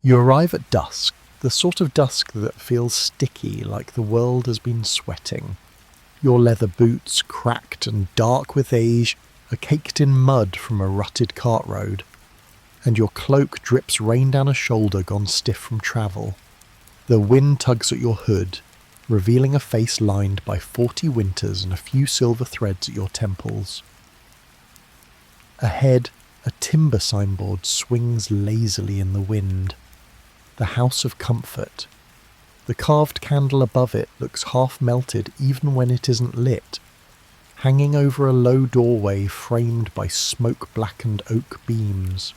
You arrive at dusk, the sort of dusk that feels sticky, like the world has been sweating. Your leather boots, cracked and dark with age, are caked in mud from a rutted cart road, and your cloak drips rain down a shoulder gone stiff from travel. The wind tugs at your hood, revealing a face lined by 40 winters and a few silver threads at your temples. Ahead, a timber signboard swings lazily in the wind. The House of Comfort. The carved candle above it looks half melted even when it isn't lit, hanging over a low doorway framed by smoke-blackened oak beams.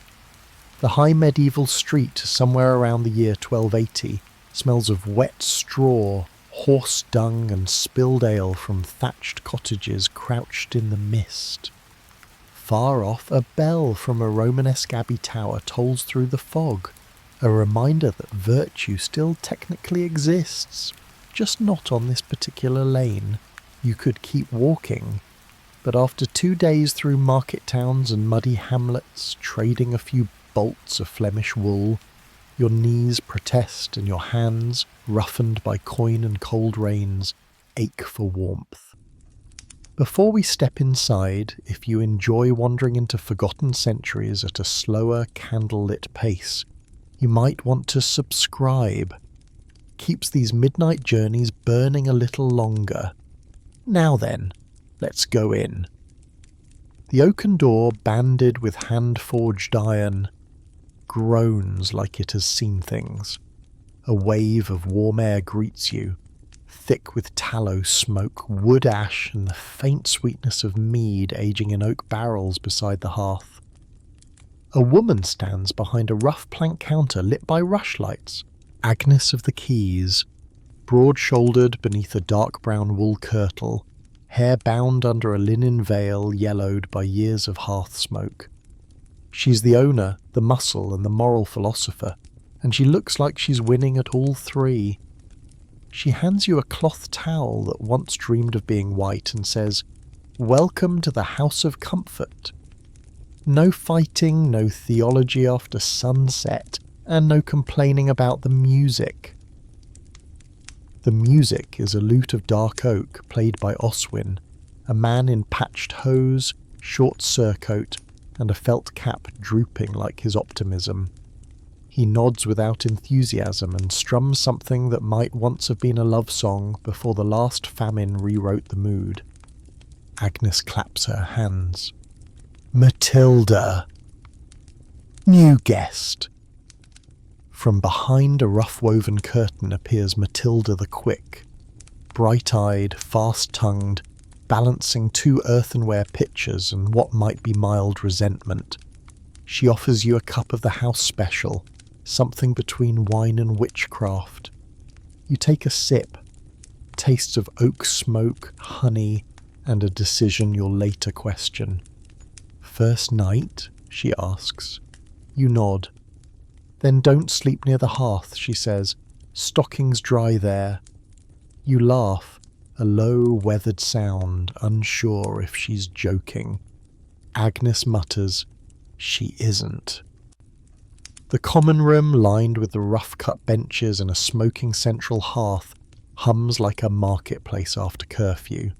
The high medieval street, somewhere around the year 1280, smells of wet straw, horse dung and spilled ale from thatched cottages crouched in the mist. Far off, a bell from a Romanesque abbey tower tolls through the fog, a reminder that virtue still technically exists, just not on this particular lane. You could keep walking, but after 2 days through market towns and muddy hamlets, trading a few bolts of Flemish wool, your knees protest and your hands, roughened by coin and cold rains, ache for warmth. Before we step inside, if you enjoy wandering into forgotten centuries at a slower, candlelit pace, you might want to subscribe. Keeps these midnight journeys burning a little longer. Now then, let's go in. The oaken door, banded with hand-forged iron, groans like it has seen things. A wave of warm air greets you, thick with tallow smoke, wood ash, and the faint sweetness of mead aging in oak barrels beside the hearth. A woman stands behind a rough plank counter lit by rushlights, Agnes of the Keys, broad-shouldered beneath a dark brown wool kirtle, hair bound under a linen veil yellowed by years of hearth smoke. She's the owner, the muscle, and the moral philosopher, and she looks like she's winning at all three. She hands you a cloth towel that once dreamed of being white and says, "Welcome to the House of Comfort." No fighting, no theology after sunset, and no complaining about the music. The music is a lute of dark oak played by Oswin, a man in patched hose, short surcoat, and a felt cap drooping like his optimism. He nods without enthusiasm and strums something that might once have been a love song before the last famine rewrote the mood. Agnes claps her hands. "Matilda! New guest!" From behind a rough-woven curtain appears Matilda the Quick, bright-eyed, fast-tongued, balancing 2 earthenware pitchers and what might be mild resentment. She offers you a cup of the house special, something between wine and witchcraft. You take a sip, tastes of oak smoke, honey, and a decision you'll later question. "First night?" she asks. You nod. "Then don't sleep near the hearth," she says. "Stockings dry there." You laugh, a low, weathered sound, unsure if she's joking. Agnes mutters, "She isn't." The common room, lined with the rough-cut benches and a smoking central hearth, hums like a marketplace after curfew.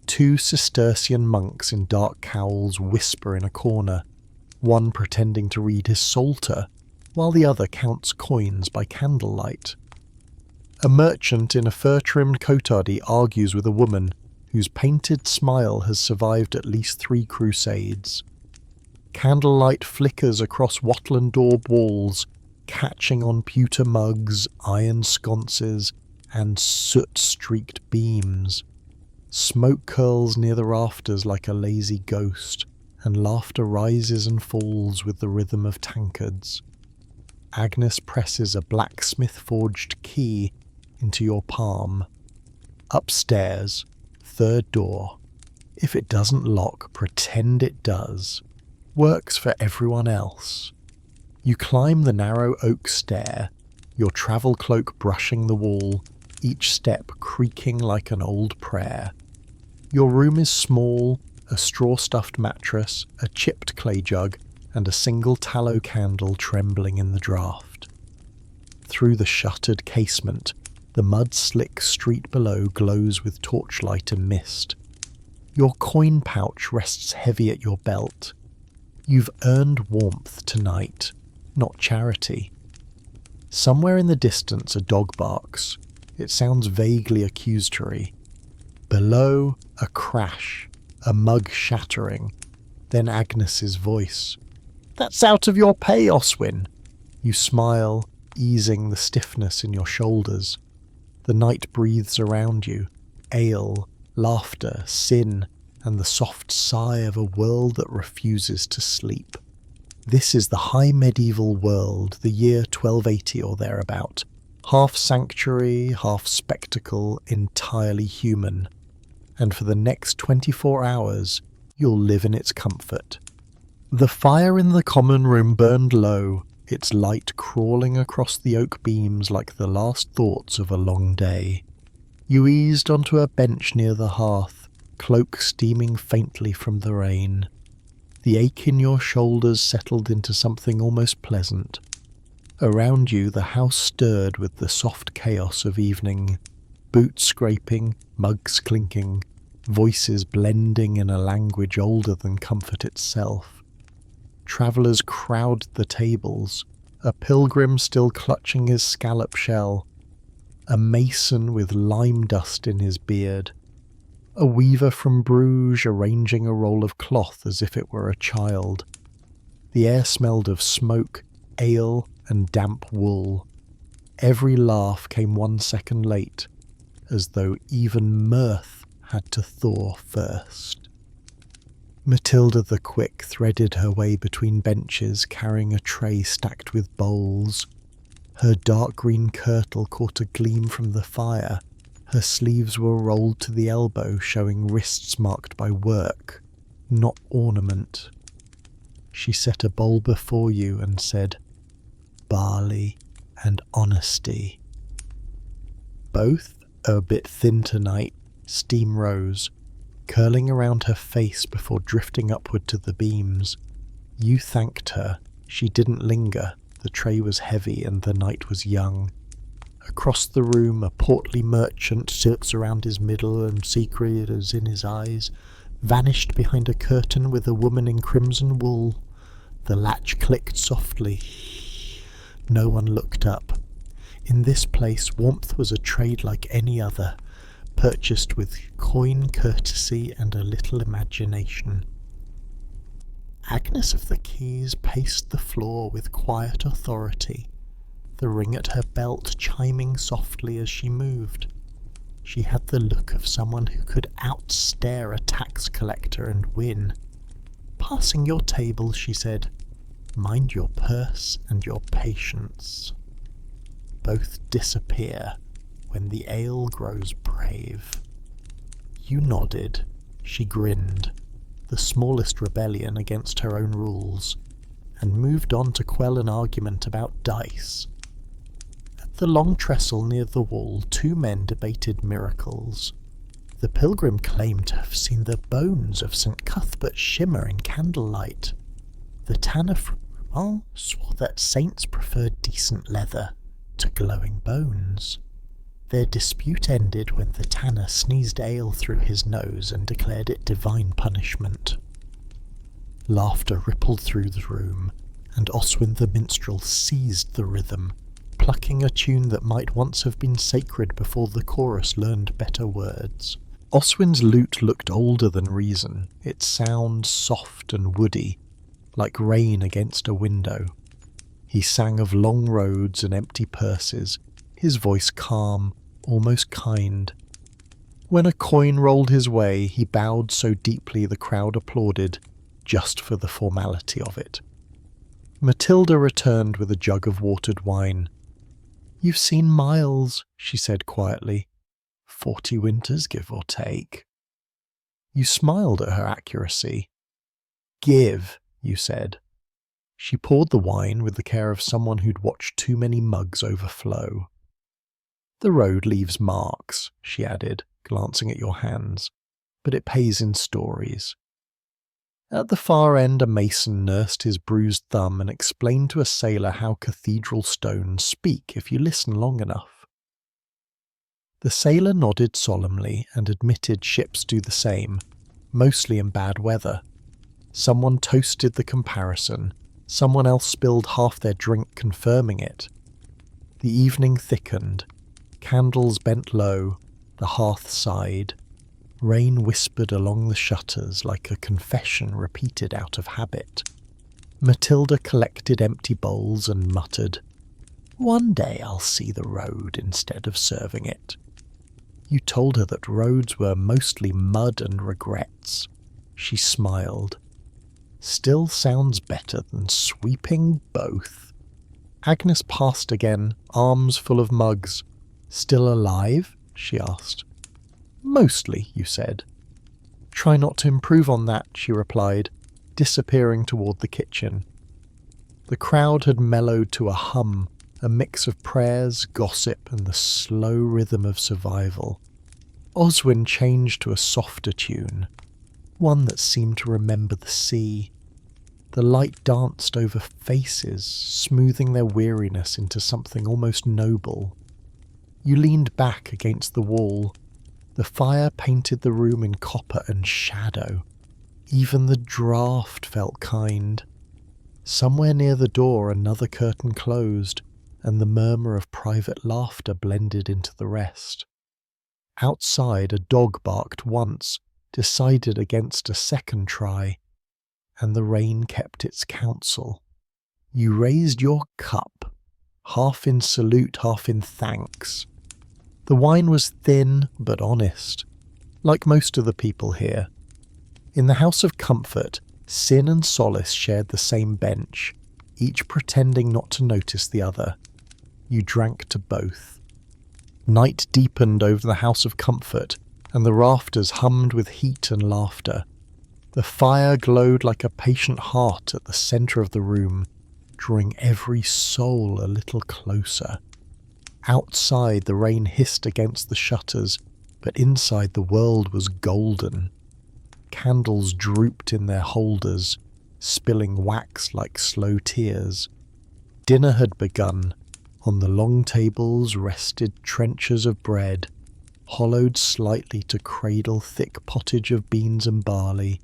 2 Cistercian monks in dark cowls whisper in a corner, one pretending to read his psalter, while the other counts coins by candlelight. A merchant in a fur-trimmed cotardy argues with a woman whose painted smile has survived at least 3 crusades. Candlelight flickers across wattle and daub walls, catching on pewter mugs, iron sconces, and soot-streaked beams. Smoke curls near the rafters like a lazy ghost, and laughter rises and falls with the rhythm of tankards. Agnes presses a blacksmith-forged key into your palm. Upstairs, 3rd door. If it doesn't lock, pretend it does. Works for everyone else. You climb the narrow oak stair, your travel cloak brushing the wall, each step creaking like an old prayer. Your room is small, a straw-stuffed mattress, a chipped clay jug, and a single tallow candle trembling in the draught. Through the shuttered casement, the mud-slick street below glows with torchlight and mist. Your coin pouch rests heavy at your belt. You've earned warmth tonight, not charity. Somewhere in the distance a dog barks. It sounds vaguely accusatory. Below, a crash, a mug shattering. Then Agnes's voice. "That's out of your pay, Oswin." You smile, easing the stiffness in your shoulders. The night breathes around you. Ale, laughter, sin, and the soft sigh of a world that refuses to sleep. This is the high medieval world, the year 1280 or thereabout. Half sanctuary, half spectacle, entirely human. And for the next 24 hours, you'll live in its comfort. The fire in the common room burned low, its light crawling across the oak beams like the last thoughts of a long day. You eased onto a bench near the hearth, cloak steaming faintly from the rain. The ache in your shoulders settled into something almost pleasant. Around you the house stirred with the soft chaos of evening, boots scraping, mugs clinking, voices blending in a language older than comfort itself. Travellers crowd the tables, a pilgrim still clutching his scallop shell, a mason with lime dust in his beard, a weaver from Bruges arranging a roll of cloth as if it were a child. The air smelled of smoke, ale, and damp wool. Every laugh came 1 second late, as though even mirth had to thaw first. Matilda the Quick threaded her way between benches, carrying a tray stacked with bowls. Her dark green kirtle caught a gleam from the fire. Her sleeves were rolled to the elbow, showing wrists marked by work, not ornament. She set a bowl before you and said, "Barley and honesty." Both are a bit thin tonight. Steam rose, curling around her face before drifting upward to the beams. You thanked her. She didn't linger. The tray was heavy and the night was young. Across the room, a portly merchant, silks around his middle and secret as in his eyes, vanished behind a curtain with a woman in crimson wool. The latch clicked softly. No one looked up. In this place, warmth was a trade like any other, purchased with coin, courtesy, and a little imagination. Agnes of the Keys paced the floor with quiet authority, the ring at her belt chiming softly as she moved. She had the look of someone who could outstare a tax collector and win. "Passing your table," she said. "Mind your purse and your patience. Both disappear when the ale grows brave." You nodded. She grinned, the smallest rebellion against her own rules, and moved on to quell an argument about dice. At the long trestle near the wall, 2 men debated miracles. The pilgrim claimed to have seen the bones of St. Cuthbert shimmer in candlelight. The tanner swore that saints preferred decent leather to glowing bones. Their dispute ended when the tanner sneezed ale through his nose and declared it divine punishment. Laughter rippled through the room, and Oswin the minstrel seized the rhythm, plucking a tune that might once have been sacred before the chorus learned better words. Oswin's lute looked older than reason, its sound soft and woody, like rain against a window. He sang of long roads and empty purses, his voice calm, almost kind. When a coin rolled his way, he bowed so deeply the crowd applauded, just for the formality of it. Matilda returned with a jug of watered wine. "You've seen miles," she said quietly. 40 winters, give or take." You smiled at her accuracy. "Give," you said. She poured the wine with the care of someone who'd watched too many mugs overflow. "The road leaves marks," she added, glancing at your hands, "but it pays in stories." At the far end, a mason nursed his bruised thumb and explained to a sailor how cathedral stones speak if you listen long enough. The sailor nodded solemnly and admitted ships do the same, mostly in bad weather. Someone toasted the comparison, someone else spilled half their drink confirming it. The evening thickened, candles bent low, the hearth sighed. Rain whispered along the shutters like a confession repeated out of habit. Matilda collected empty bowls and muttered, "One day I'll see the road instead of serving it." You told her that roads were mostly mud and regrets. She smiled. Still sounds better than sweeping both. Agnes passed again, arms full of mugs. "Still alive?" she asked. "Mostly," you said. "Try not to improve on that," she replied, disappearing toward the kitchen. The crowd had mellowed to a hum, a mix of prayers, gossip, and the slow rhythm of survival. Oswin changed to a softer tune, one that seemed to remember the sea. The light danced over faces, smoothing their weariness into something almost noble. You leaned back against the wall. The fire painted the room in copper and shadow. Even the draught felt kind. Somewhere near the door another curtain closed, and the murmur of private laughter blended into the rest. Outside, a dog barked once, decided against a second try, and the rain kept its counsel. You raised your cup, half in salute, half in thanks. The wine was thin but honest, like most of the people here. In the House of Comfort, sin and solace shared the same bench, each pretending not to notice the other. You drank to both. Night deepened over the House of Comfort, and the rafters hummed with heat and laughter. The fire glowed like a patient heart at the centre of the room, drawing every soul a little closer. Outside, the rain hissed against the shutters, but inside the world was golden. Candles drooped in their holders, spilling wax like slow tears. Dinner had begun. On the long tables rested trenchers of bread, hollowed slightly to cradle thick pottage of beans and barley,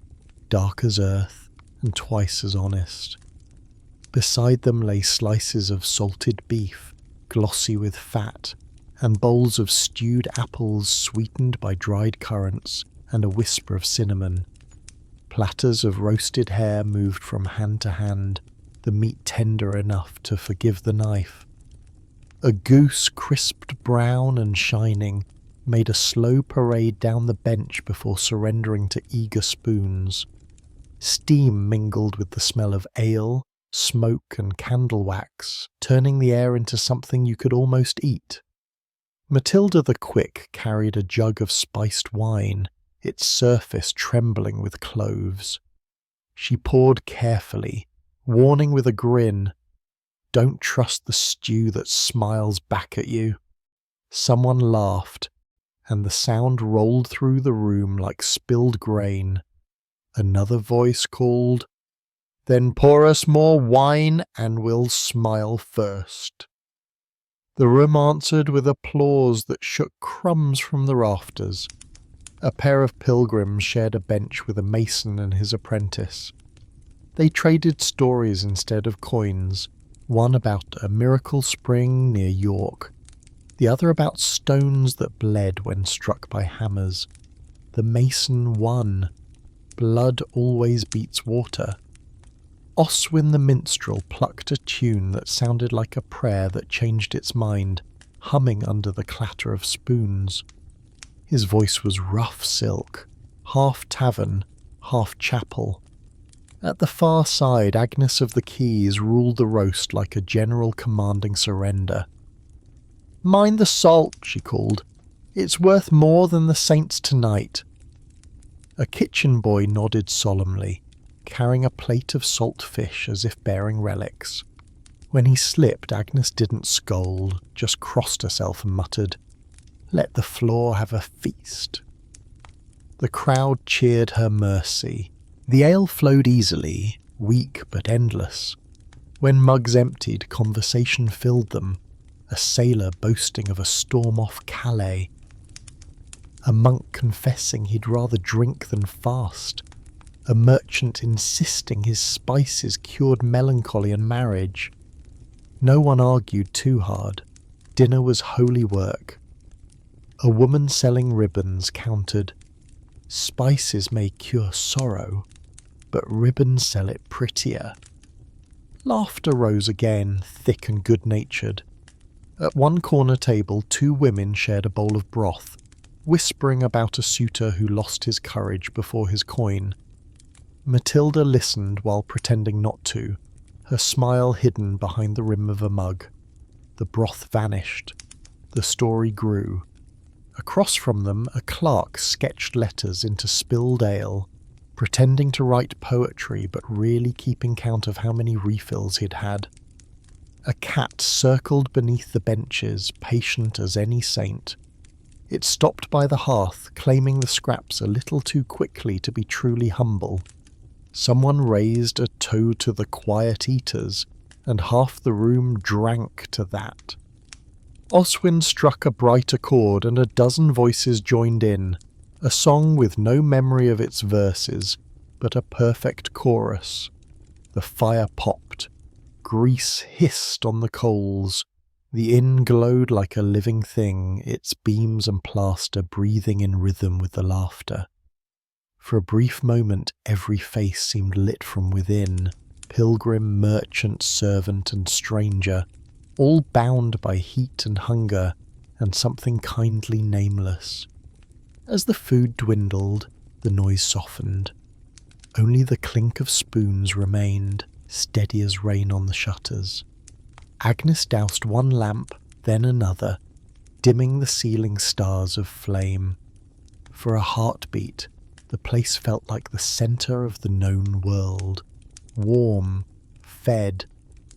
dark as earth and twice as honest. Beside them lay slices of salted beef, glossy with fat, and bowls of stewed apples sweetened by dried currants and a whisper of cinnamon. Platters of roasted hare moved from hand to hand, the meat tender enough to forgive the knife. A goose, crisped brown and shining, made a slow parade down the bench before surrendering to eager spoons. Steam mingled with the smell of ale, smoke and candle wax, turning the air into something you could almost eat. Matilda the Quick carried a jug of spiced wine, its surface trembling with cloves. She poured carefully, warning with a grin, "Don't trust the stew that smiles back at you." Someone laughed, and the sound rolled through the room like spilled grain. Another voice called, "Then pour us more wine and we'll smile first." The room answered with applause that shook crumbs from the rafters. A pair of pilgrims shared a bench with a mason and his apprentice. They traded stories instead of coins, one about a miracle spring near York, the other about stones that bled when struck by hammers. The mason won. Blood always beats water. Oswin the minstrel plucked a tune that sounded like a prayer that changed its mind, humming under the clatter of spoons. His voice was rough silk, half tavern, half chapel. At the far side, Agnes of the Keys ruled the roast like a general commanding surrender. "Mind the salt," she called. "It's worth more than the saints tonight." A kitchen boy nodded solemnly, carrying a plate of salt fish as if bearing relics. When he slipped, Agnes didn't scold, just crossed herself and muttered, "Let the floor have a feast." The crowd cheered her mercy. The ale flowed easily, weak but endless. When mugs emptied, conversation filled them, a sailor boasting of a storm off Calais, a monk confessing he'd rather drink than fast, a merchant insisting his spices cured melancholy and marriage. No one argued too hard. Dinner was holy work. A woman selling ribbons countered, "Spices may cure sorrow, but ribbons sell it prettier." Laughter rose again, thick and good-natured. At one corner table, two women shared a bowl of broth, whispering about a suitor who lost his courage before his coin. Matilda listened while pretending not to, her smile hidden behind the rim of a mug. The broth vanished. The story grew. Across from them, a clerk sketched letters into spilled ale, pretending to write poetry but really keeping count of how many refills he'd had. A cat circled beneath the benches, patient as any saint. It stopped by the hearth, claiming the scraps a little too quickly to be truly humble. Someone raised a toast to the quiet eaters, and half the room drank to that. Oswin struck a brighter chord, and a dozen voices joined in, a song with no memory of its verses, but a perfect chorus. The fire popped. Grease hissed on the coals. The inn glowed like a living thing, its beams and plaster breathing in rhythm with the laughter. For a brief moment every face seemed lit from within, pilgrim, merchant, servant and stranger, all bound by heat and hunger and something kindly nameless. As the food dwindled, the noise softened. Only the clink of spoons remained, steady as rain on the shutters. Agnes doused one lamp, then another, dimming the ceiling stars of flame. For a heartbeat, the place felt like the centre of the known world, warm, fed,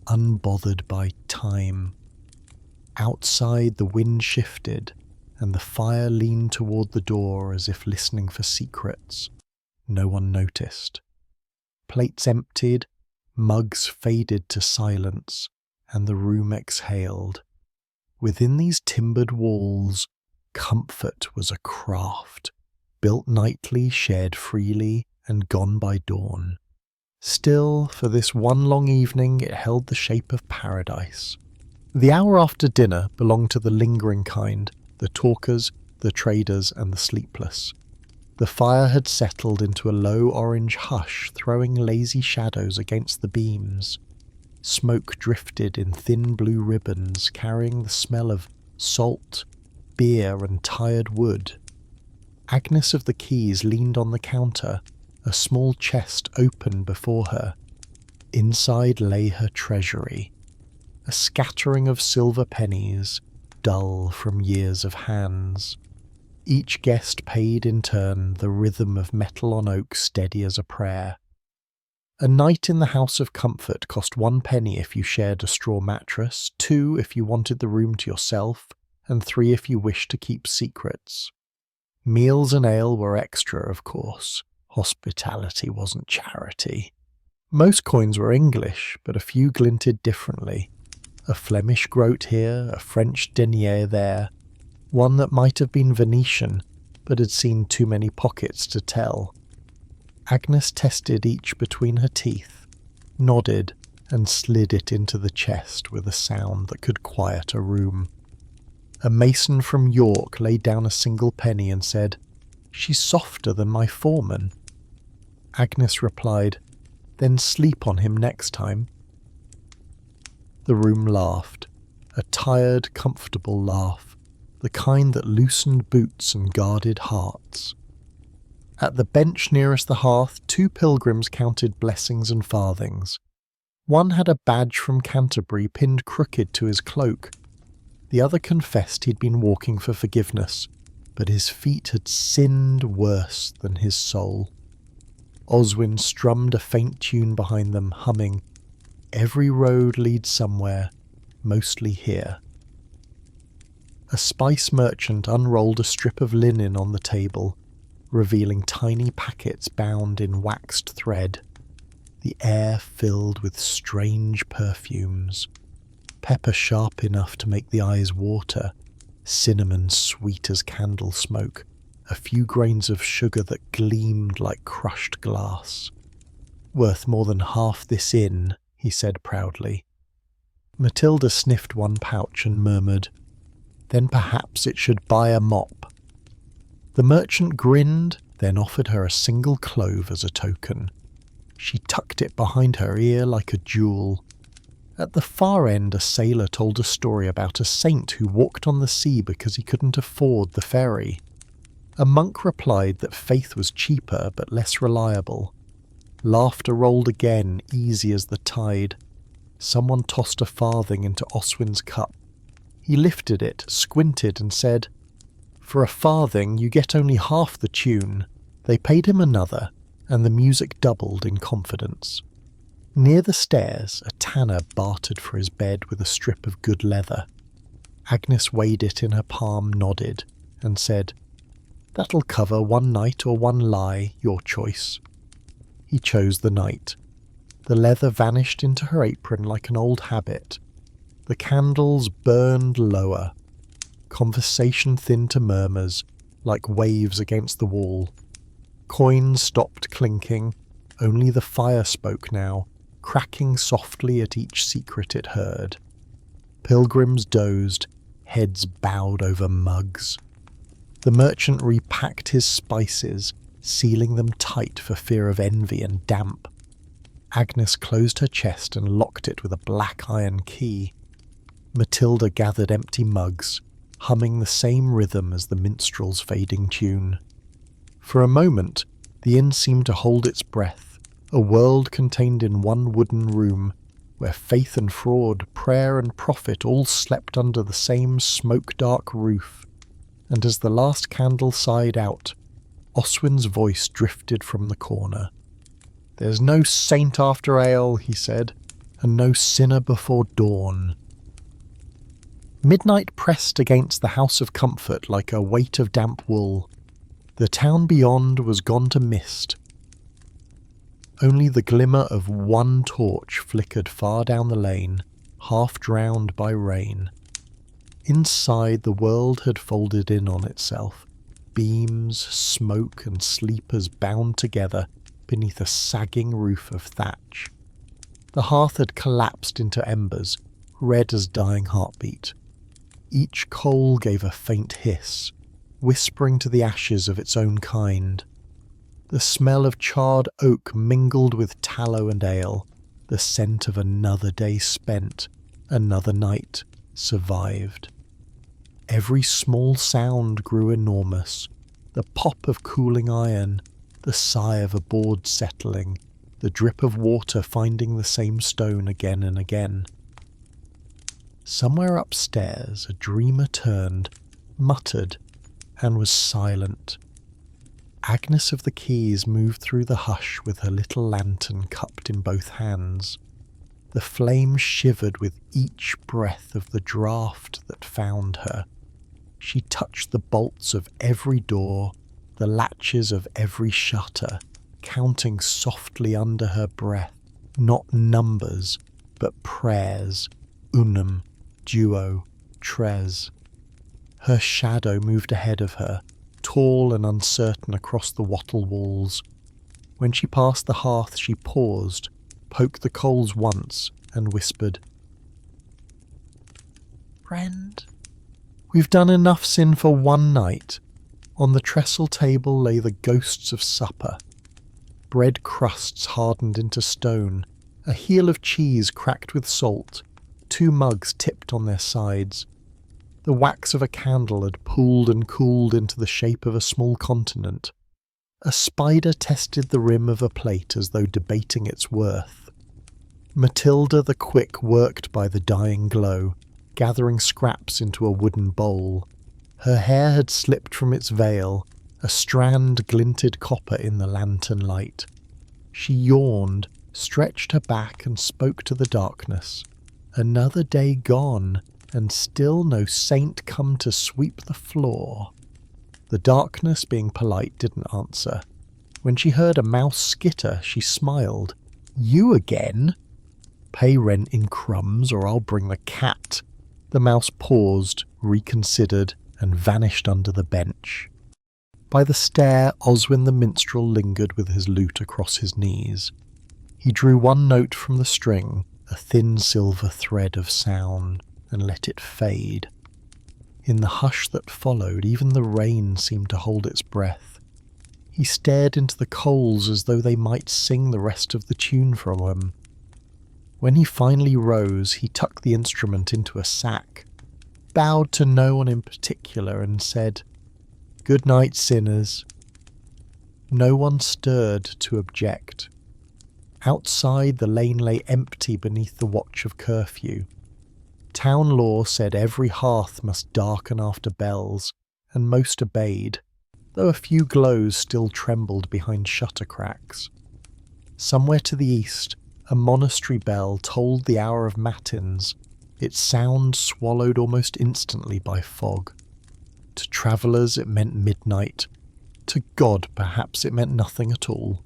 unbothered by time. Outside the wind shifted, and the fire leaned toward the door as if listening for secrets. No one noticed. Plates emptied, mugs faded to silence, and the room exhaled. Within these timbered walls, comfort was a craft, built nightly, shared freely, and gone by dawn. Still, for this one long evening, it held the shape of paradise. The hour after dinner belonged to the lingering kind, the talkers, the traders, and the sleepless. The fire had settled into a low orange hush, throwing lazy shadows against the beams. Smoke drifted in thin blue ribbons, carrying the smell of salt, beer, and tired wood. Agnes of the Keys leaned on the counter, a small chest open before her. Inside lay her treasury, a scattering of silver pennies, dull from years of hands. Each guest paid in turn, the rhythm of metal on oak steady as a prayer. A night in the House of Comfort cost 1 penny if you shared a straw mattress, 2 if you wanted the room to yourself, and 3 if you wished to keep secrets. Meals and ale were extra, of course. Hospitality wasn't charity. Most coins were English, but a few glinted differently. A Flemish groat here, a French denier there, one that might have been Venetian, but had seen too many pockets to tell. Agnes tested each between her teeth, nodded, and slid it into the chest with a sound that could quiet a room. A mason from York laid down a single penny and said, "She's softer than my foreman." Agnes replied, "Then sleep on him next time." The room laughed, a tired, comfortable laugh, the kind that loosened boots and guarded hearts. At the bench nearest the hearth, 2 pilgrims counted blessings and farthings. One had a badge from Canterbury pinned crooked to his cloak. The other confessed he'd been walking for forgiveness, but his feet had sinned worse than his soul. Oswin strummed a faint tune behind them, humming, "Every road leads somewhere, mostly here." A spice merchant unrolled a strip of linen on the table, revealing tiny packets bound in waxed thread. The air filled with strange perfumes. Pepper sharp enough to make the eyes water, cinnamon sweet as candle smoke, a few grains of sugar that gleamed like crushed glass. "Worth more than half this inn," he said proudly. Matilda sniffed one pouch and murmured, "Then perhaps it should buy a mop." The merchant grinned, then offered her a single clove as a token. She tucked it behind her ear like a jewel. At the far end, a sailor told a story about a saint who walked on the sea because he couldn't afford the ferry. A monk replied that faith was cheaper but less reliable. Laughter rolled again, easy as the tide. Someone tossed a farthing into Oswin's cup. He lifted it, squinted, and said, "For a farthing you get only half the tune." They paid him another, and the music doubled in confidence. Near the stairs, a tanner bartered for his bed with a strip of good leather. Agnes weighed it in her palm, nodded, and said, "That'll cover one night or one lie, your choice." He chose the night. The leather vanished into her apron like an old habit. The candles burned lower. Conversation thinned to murmurs, like waves against the wall. Coins stopped clinking. Only the fire spoke now, cracking softly at each secret it heard. Pilgrims dozed, heads bowed over mugs. The merchant repacked his spices, sealing them tight for fear of envy and damp. Agnes closed her chest and locked it with a black iron key. Matilda gathered empty mugs, humming the same rhythm as the minstrel's fading tune. For a moment, the inn seemed to hold its breath, a world contained in one wooden room, where faith and fraud, prayer and profit all slept under the same smoke-dark roof. And as the last candle sighed out, Oswin's voice drifted from the corner. "There's no saint after ale," he said, "and no sinner before dawn." Midnight pressed against the house of comfort like a weight of damp wool. The town beyond was gone to mist. Only the glimmer of one torch flickered far down the lane, half drowned by rain. Inside, the world had folded in on itself, beams, smoke, and sleepers bound together beneath a sagging roof of thatch. The hearth had collapsed into embers, red as dying heartbeat. Each coal gave a faint hiss, whispering to the ashes of its own kind. The smell of charred oak mingled with tallow and ale, the scent of another day spent, another night survived. Every small sound grew enormous, the pop of cooling iron, the sigh of a board settling, the drip of water finding the same stone again and again. Somewhere upstairs a dreamer turned, muttered, and was silent. Agnes of the Keys moved through the hush with her little lantern cupped in both hands. The flame shivered with each breath of the draught that found her. She touched the bolts of every door, the latches of every shutter, counting softly under her breath, not numbers, but prayers, unum, duo, tres. Her shadow moved ahead of her, tall and uncertain across the wattle walls. When she passed the hearth she paused, poked the coals once, and whispered, "Friend, we've done enough sin for one night." On the trestle table lay the ghosts of supper. Bread crusts hardened into stone, a heel of cheese cracked with salt, 2 mugs tipped on their sides. The wax of a candle had pooled and cooled into the shape of a small continent. A spider tested the rim of a plate as though debating its worth. Matilda the Quick worked by the dying glow, gathering scraps into a wooden bowl. Her hair had slipped from its veil, a strand glinted copper in the lantern light. She yawned, stretched her back and spoke to the darkness. Another day gone, and still no saint come to sweep the floor. The darkness, being polite, didn't answer. When she heard a mouse skitter, she smiled. "You again? Pay rent in crumbs or I'll bring the cat." The mouse paused, reconsidered, and vanished under the bench. By the stair, Oswin the minstrel lingered with his lute across his knees. He drew one note from the string, a thin silver thread of sound, and let it fade. In the hush that followed, even the rain seemed to hold its breath. He stared into the coals as though they might sing the rest of the tune from him. When he finally rose, he tucked the instrument into a sack, bowed to no one in particular, and said, "Good night, sinners." No one stirred to object. Outside, the lane lay empty beneath the watch of curfew. Town law said every hearth must darken after bells, and most obeyed, though a few glows still trembled behind shutter cracks. Somewhere to the east, a monastery bell tolled the hour of matins, its sound swallowed almost instantly by fog. To travellers it meant midnight. To God, perhaps, it meant nothing at all.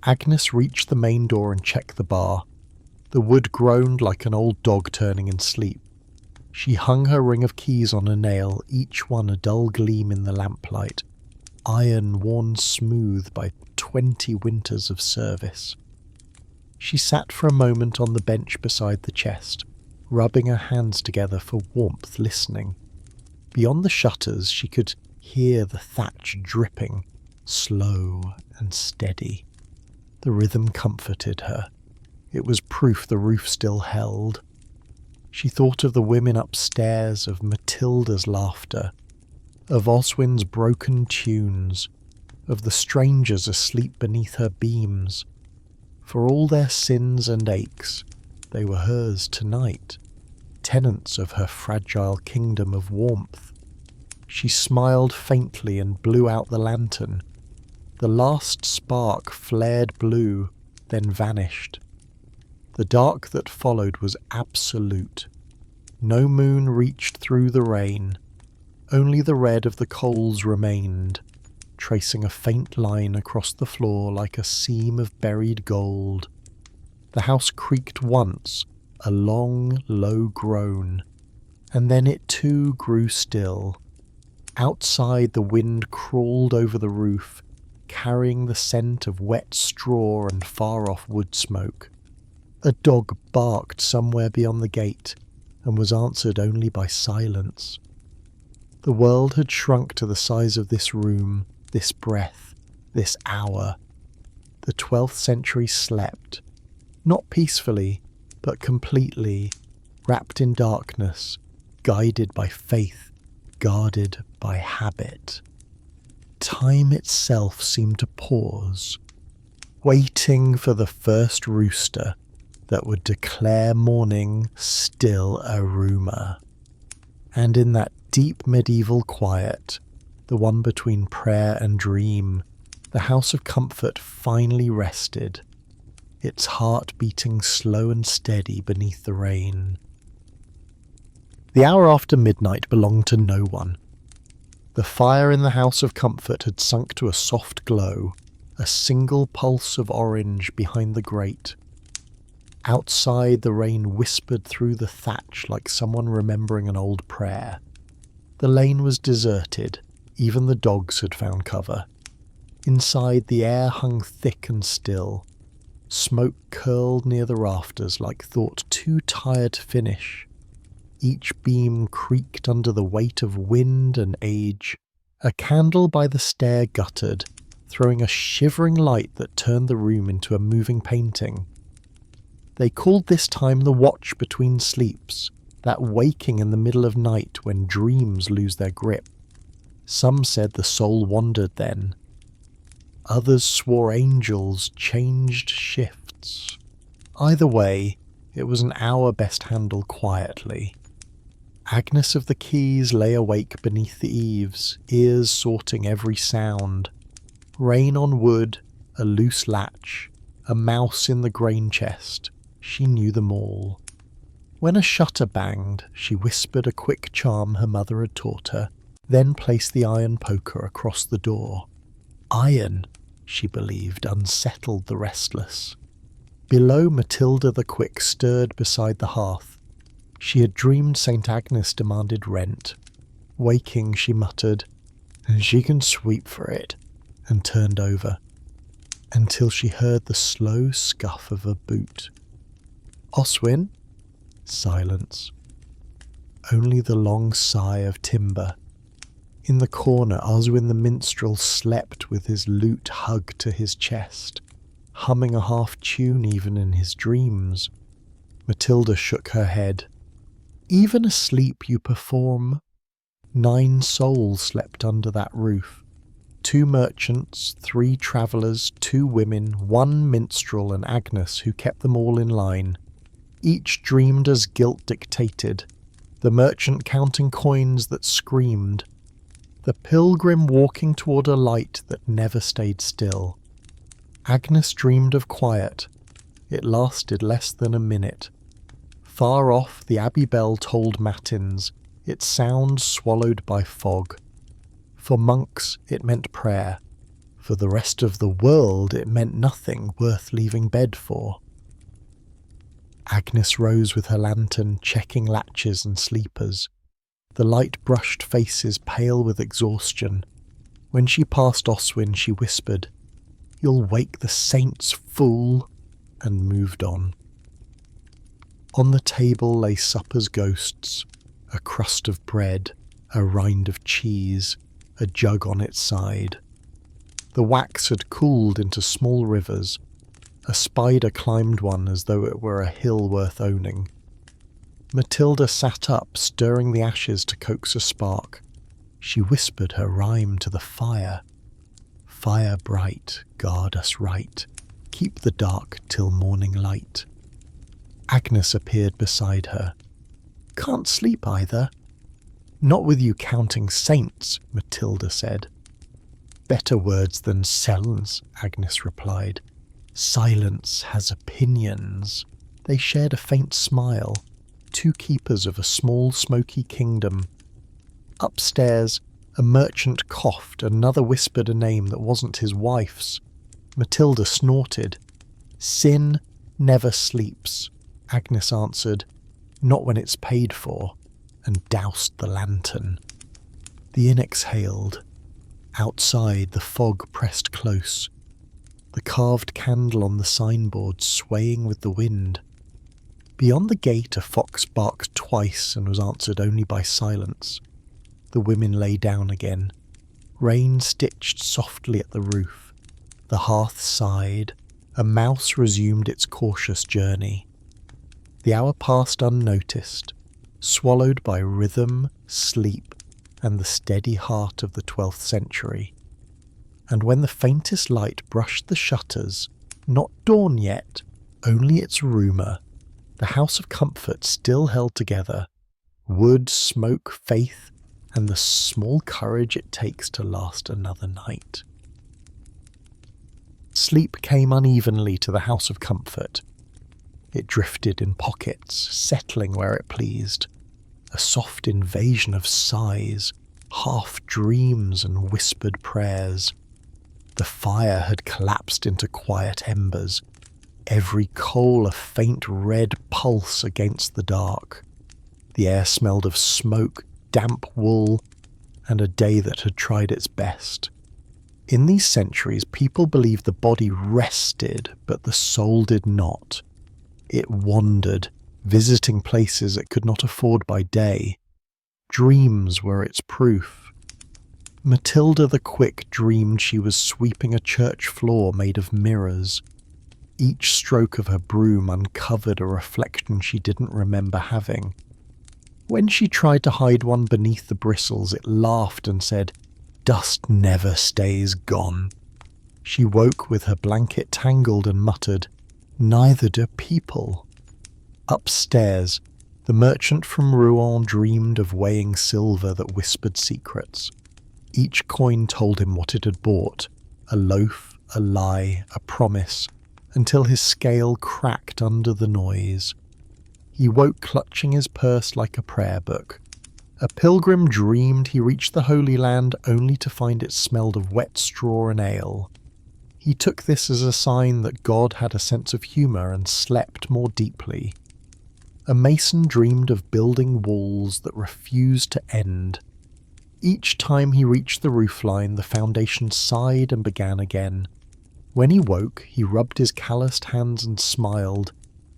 Agnes reached the main door and checked the bar. The wood groaned like an old dog turning in sleep. She hung her ring of keys on a nail, each one a dull gleam in the lamplight, iron worn smooth by 20 winters of service. She sat for a moment on the bench beside the chest, rubbing her hands together for warmth, listening. Beyond the shutters she could hear the thatch dripping, slow and steady. The rhythm comforted her. It was proof the roof still held. She thought of the women upstairs, of Matilda's laughter, of Oswin's broken tunes, of the strangers asleep beneath her beams. For all their sins and aches, they were hers tonight, tenants of her fragile kingdom of warmth. She smiled faintly and blew out the lantern. The last spark flared blue, then vanished. The dark that followed was absolute. No moon reached through the rain. Only the red of the coals remained, tracing a faint line across the floor like a seam of buried gold. The house creaked once, a long, low groan, and then it too grew still. Outside, the wind crawled over the roof, carrying the scent of wet straw and far-off wood smoke. A dog barked somewhere beyond the gate, and was answered only by silence. The world had shrunk to the size of this room, this breath, this hour. The 12th century slept, not peacefully, but completely, wrapped in darkness, guided by faith, guarded by habit. Time itself seemed to pause, waiting for the first rooster that would declare morning still a rumour. And in that deep medieval quiet, the one between prayer and dream, the house of comfort finally rested, its heart beating slow and steady beneath the rain. The hour after midnight belonged to no one. The fire in the house of comfort had sunk to a soft glow, a single pulse of orange behind the grate. Outside, the rain whispered through the thatch like someone remembering an old prayer. The lane was deserted, even the dogs had found cover. Inside, the air hung thick and still. Smoke curled near the rafters like thought too tired to finish. Each beam creaked under the weight of wind and age. A candle by the stair guttered, throwing a shivering light that turned the room into a moving painting. They called this time the watch between sleeps, that waking in the middle of night when dreams lose their grip. Some said the soul wandered then. Others swore angels changed shifts. Either way, it was an hour best handled quietly. Agnes of the Keys lay awake beneath the eaves, ears sorting every sound. Rain on wood, a loose latch, a mouse in the grain chest. She knew them all. When a shutter banged, she whispered a quick charm her mother had taught her, then placed the iron poker across the door. Iron, she believed, unsettled the restless. Below, Matilda the Quick stirred beside the hearth. She had dreamed St. Agnes demanded rent. Waking, she muttered, "She can sweep for it," and turned over, until she heard the slow scuff of a boot. "Oswin?" Silence. Only the long sigh of timber. In the corner, Oswin the minstrel slept with his lute hugged to his chest, humming a half-tune even in his dreams. Matilda shook her head. "Even asleep you perform." 9 souls slept under that roof. 2 merchants, 3 travellers, 2 women, 1 minstrel and Agnes, who kept them all in line. Each dreamed as guilt dictated, the merchant counting coins that screamed, the pilgrim walking toward a light that never stayed still. Agnes dreamed of quiet. It lasted less than a minute. Far off, the abbey bell tolled matins, its sound swallowed by fog. For monks, it meant prayer. For the rest of the world, it meant nothing worth leaving bed for. Agnes rose with her lantern, checking latches and sleepers. The light brushed faces pale with exhaustion. When she passed Oswin, she whispered, "You'll wake the saints, fool," and moved on. On the table lay supper's ghosts, a crust of bread, a rind of cheese, a jug on its side. The wax had cooled into small rivers. A spider climbed one as though it were a hill worth owning. Matilda sat up, stirring the ashes to coax a spark. She whispered her rhyme to the fire. "Fire bright, guard us right, keep the dark till morning light." Agnes appeared beside her. "Can't sleep either." "Not with you counting saints," Matilda said. "Better words than Selns," Agnes replied. "Silence has opinions." They shared a faint smile, 2 keepers of a small smoky kingdom. Upstairs, a merchant coughed, another whispered a name that wasn't his wife's. Matilda snorted. "Sin never sleeps," Agnes answered, "not when it's paid for," and doused the lantern. The inn exhaled. Outside, the fog pressed close, the carved candle on the signboard swaying with the wind. Beyond the gate, a fox barked twice and was answered only by silence. The women lay down again. Rain stitched softly at the roof. The hearth sighed. A mouse resumed its cautious journey. The hour passed unnoticed, swallowed by rhythm, sleep, and the steady heart of the 12th century. And when the faintest light brushed the shutters, not dawn yet, only its rumour, the house of comfort still held together. Wood, smoke, faith, and the small courage it takes to last another night. Sleep came unevenly to the house of comfort. It drifted in pockets, settling where it pleased. A soft invasion of sighs, half dreams and whispered prayers. The fire had collapsed into quiet embers, every coal a faint red pulse against the dark. The air smelled of smoke, damp wool, and a day that had tried its best. In these centuries, people believed the body rested, but the soul did not. It wandered, visiting places it could not afford by day. Dreams were its proof. Matilda the Quick dreamed she was sweeping a church floor made of mirrors. Each stroke of her broom uncovered a reflection she didn't remember having. When she tried to hide one beneath the bristles, it laughed and said, "Dust never stays gone." She woke with her blanket tangled and muttered, "Neither do people." Upstairs, the merchant from Rouen dreamed of weighing silver that whispered secrets. Each coin told him what it had bought, a loaf, a lie, a promise, until his scale cracked under the noise. He woke clutching his purse like a prayer book. A pilgrim dreamed he reached the Holy Land only to find it smelled of wet straw and ale. He took this as a sign that God had a sense of humour and slept more deeply. A mason dreamed of building walls that refused to end. Each time he reached the roofline, the foundation sighed and began again. When he woke, he rubbed his calloused hands and smiled.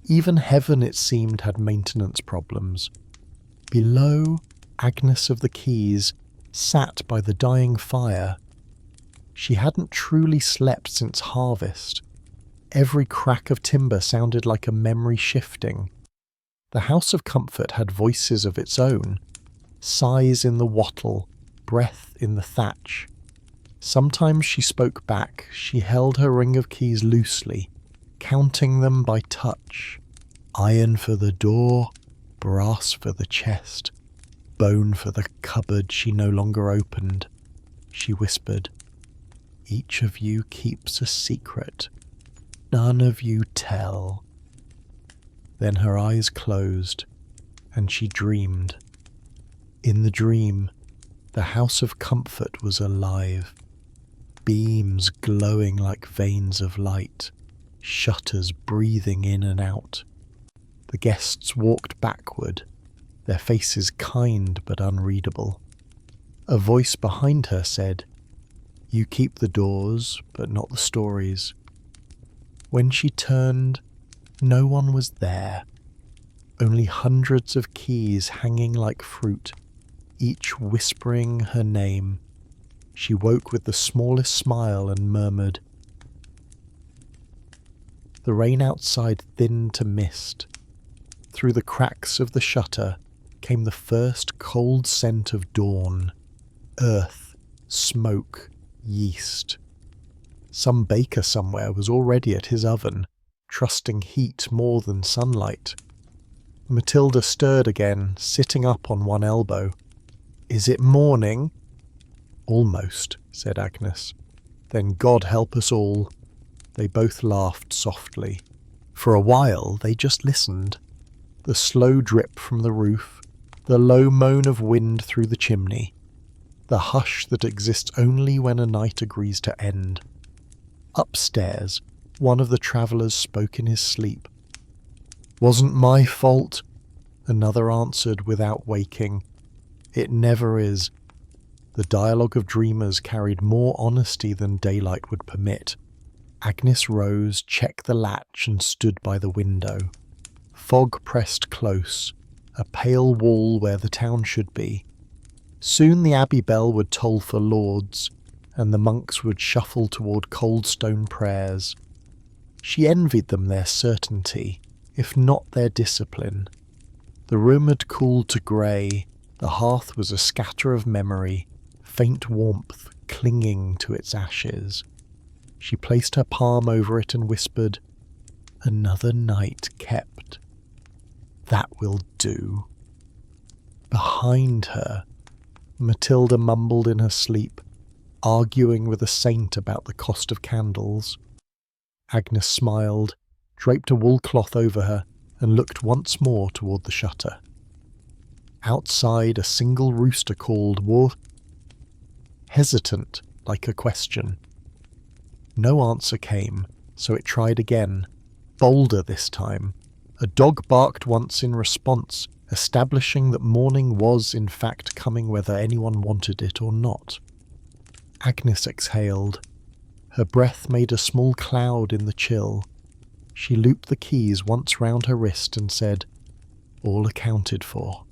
Even heaven, it seemed, had maintenance problems. Below, Agnes of the Keys sat by the dying fire. She hadn't truly slept since harvest. Every crack of timber sounded like a memory shifting. The House of Comfort had voices of its own, sighs in the wattle, breath in the thatch. Sometimes she spoke back. She held her ring of keys loosely, counting them by touch. Iron for the door, brass for the chest, bone for the cupboard she no longer opened. She whispered, "Each of you keeps a secret. None of you tell." Then her eyes closed, and she dreamed. In the dream, the House of Comfort was alive. Beams glowing like veins of light, shutters breathing in and out. The guests walked backward, their faces kind but unreadable. A voice behind her said, "You keep the doors, but not the stories." When she turned, no one was there. Only hundreds of keys hanging like fruit, each whispering her name. She woke with the smallest smile and murmured. The rain outside thinned to mist. Through the cracks of the shutter came the first cold scent of dawn. Earth, smoke, yeast. Some baker somewhere was already at his oven, trusting heat more than sunlight. Matilda stirred again, sitting up on one elbow. "Is it morning?" "Almost," said Agnes. "Then God help us all." They both laughed softly. For a while they just listened. The slow drip from the roof, the low moan of wind through the chimney, the hush that exists only when a night agrees to end. Upstairs, one of the travellers spoke in his sleep. "Wasn't my fault," another answered without waking. "It never is." The dialogue of dreamers carried more honesty than daylight would permit. Agnes rose, checked the latch, and stood by the window. Fog pressed close, a pale wall where the town should be. Soon the abbey bell would toll for lauds, and the monks would shuffle toward cold stone prayers. She envied them their certainty, if not their discipline. The room had cooled to grey, the hearth was a scatter of memory, faint warmth clinging to its ashes. She placed her palm over it and whispered, "Another night kept. That will do." Behind her, Matilda mumbled in her sleep, arguing with a saint about the cost of candles. Agnes smiled, draped a wool cloth over her, and looked once more toward the shutter. Outside, a single rooster called hesitant, like a question. No answer came, so it tried again, bolder this time. A dog barked once in response, establishing that morning was in fact coming whether anyone wanted it or not. Agnes exhaled. Her breath made a small cloud in the chill. She looped the keys once round her wrist and said, "All accounted for."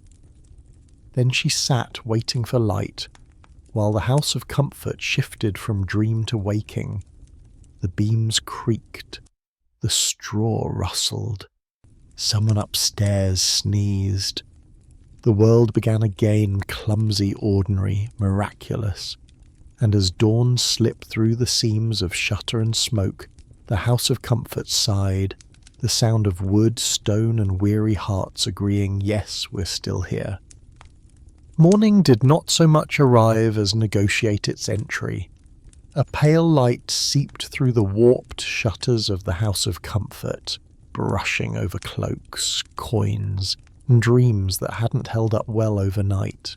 Then she sat waiting for light, while the House of Comfort shifted from dream to waking. The beams creaked. The straw rustled. Someone upstairs sneezed. The world began again, clumsy, ordinary, miraculous. And as dawn slipped through the seams of shutter and smoke, the House of Comfort sighed, the sound of wood, stone, and weary hearts agreeing, "Yes, we're still here." Morning did not so much arrive as negotiate its entry. A pale light seeped through the warped shutters of the House of Comfort, brushing over cloaks, coins, and dreams that hadn't held up well overnight.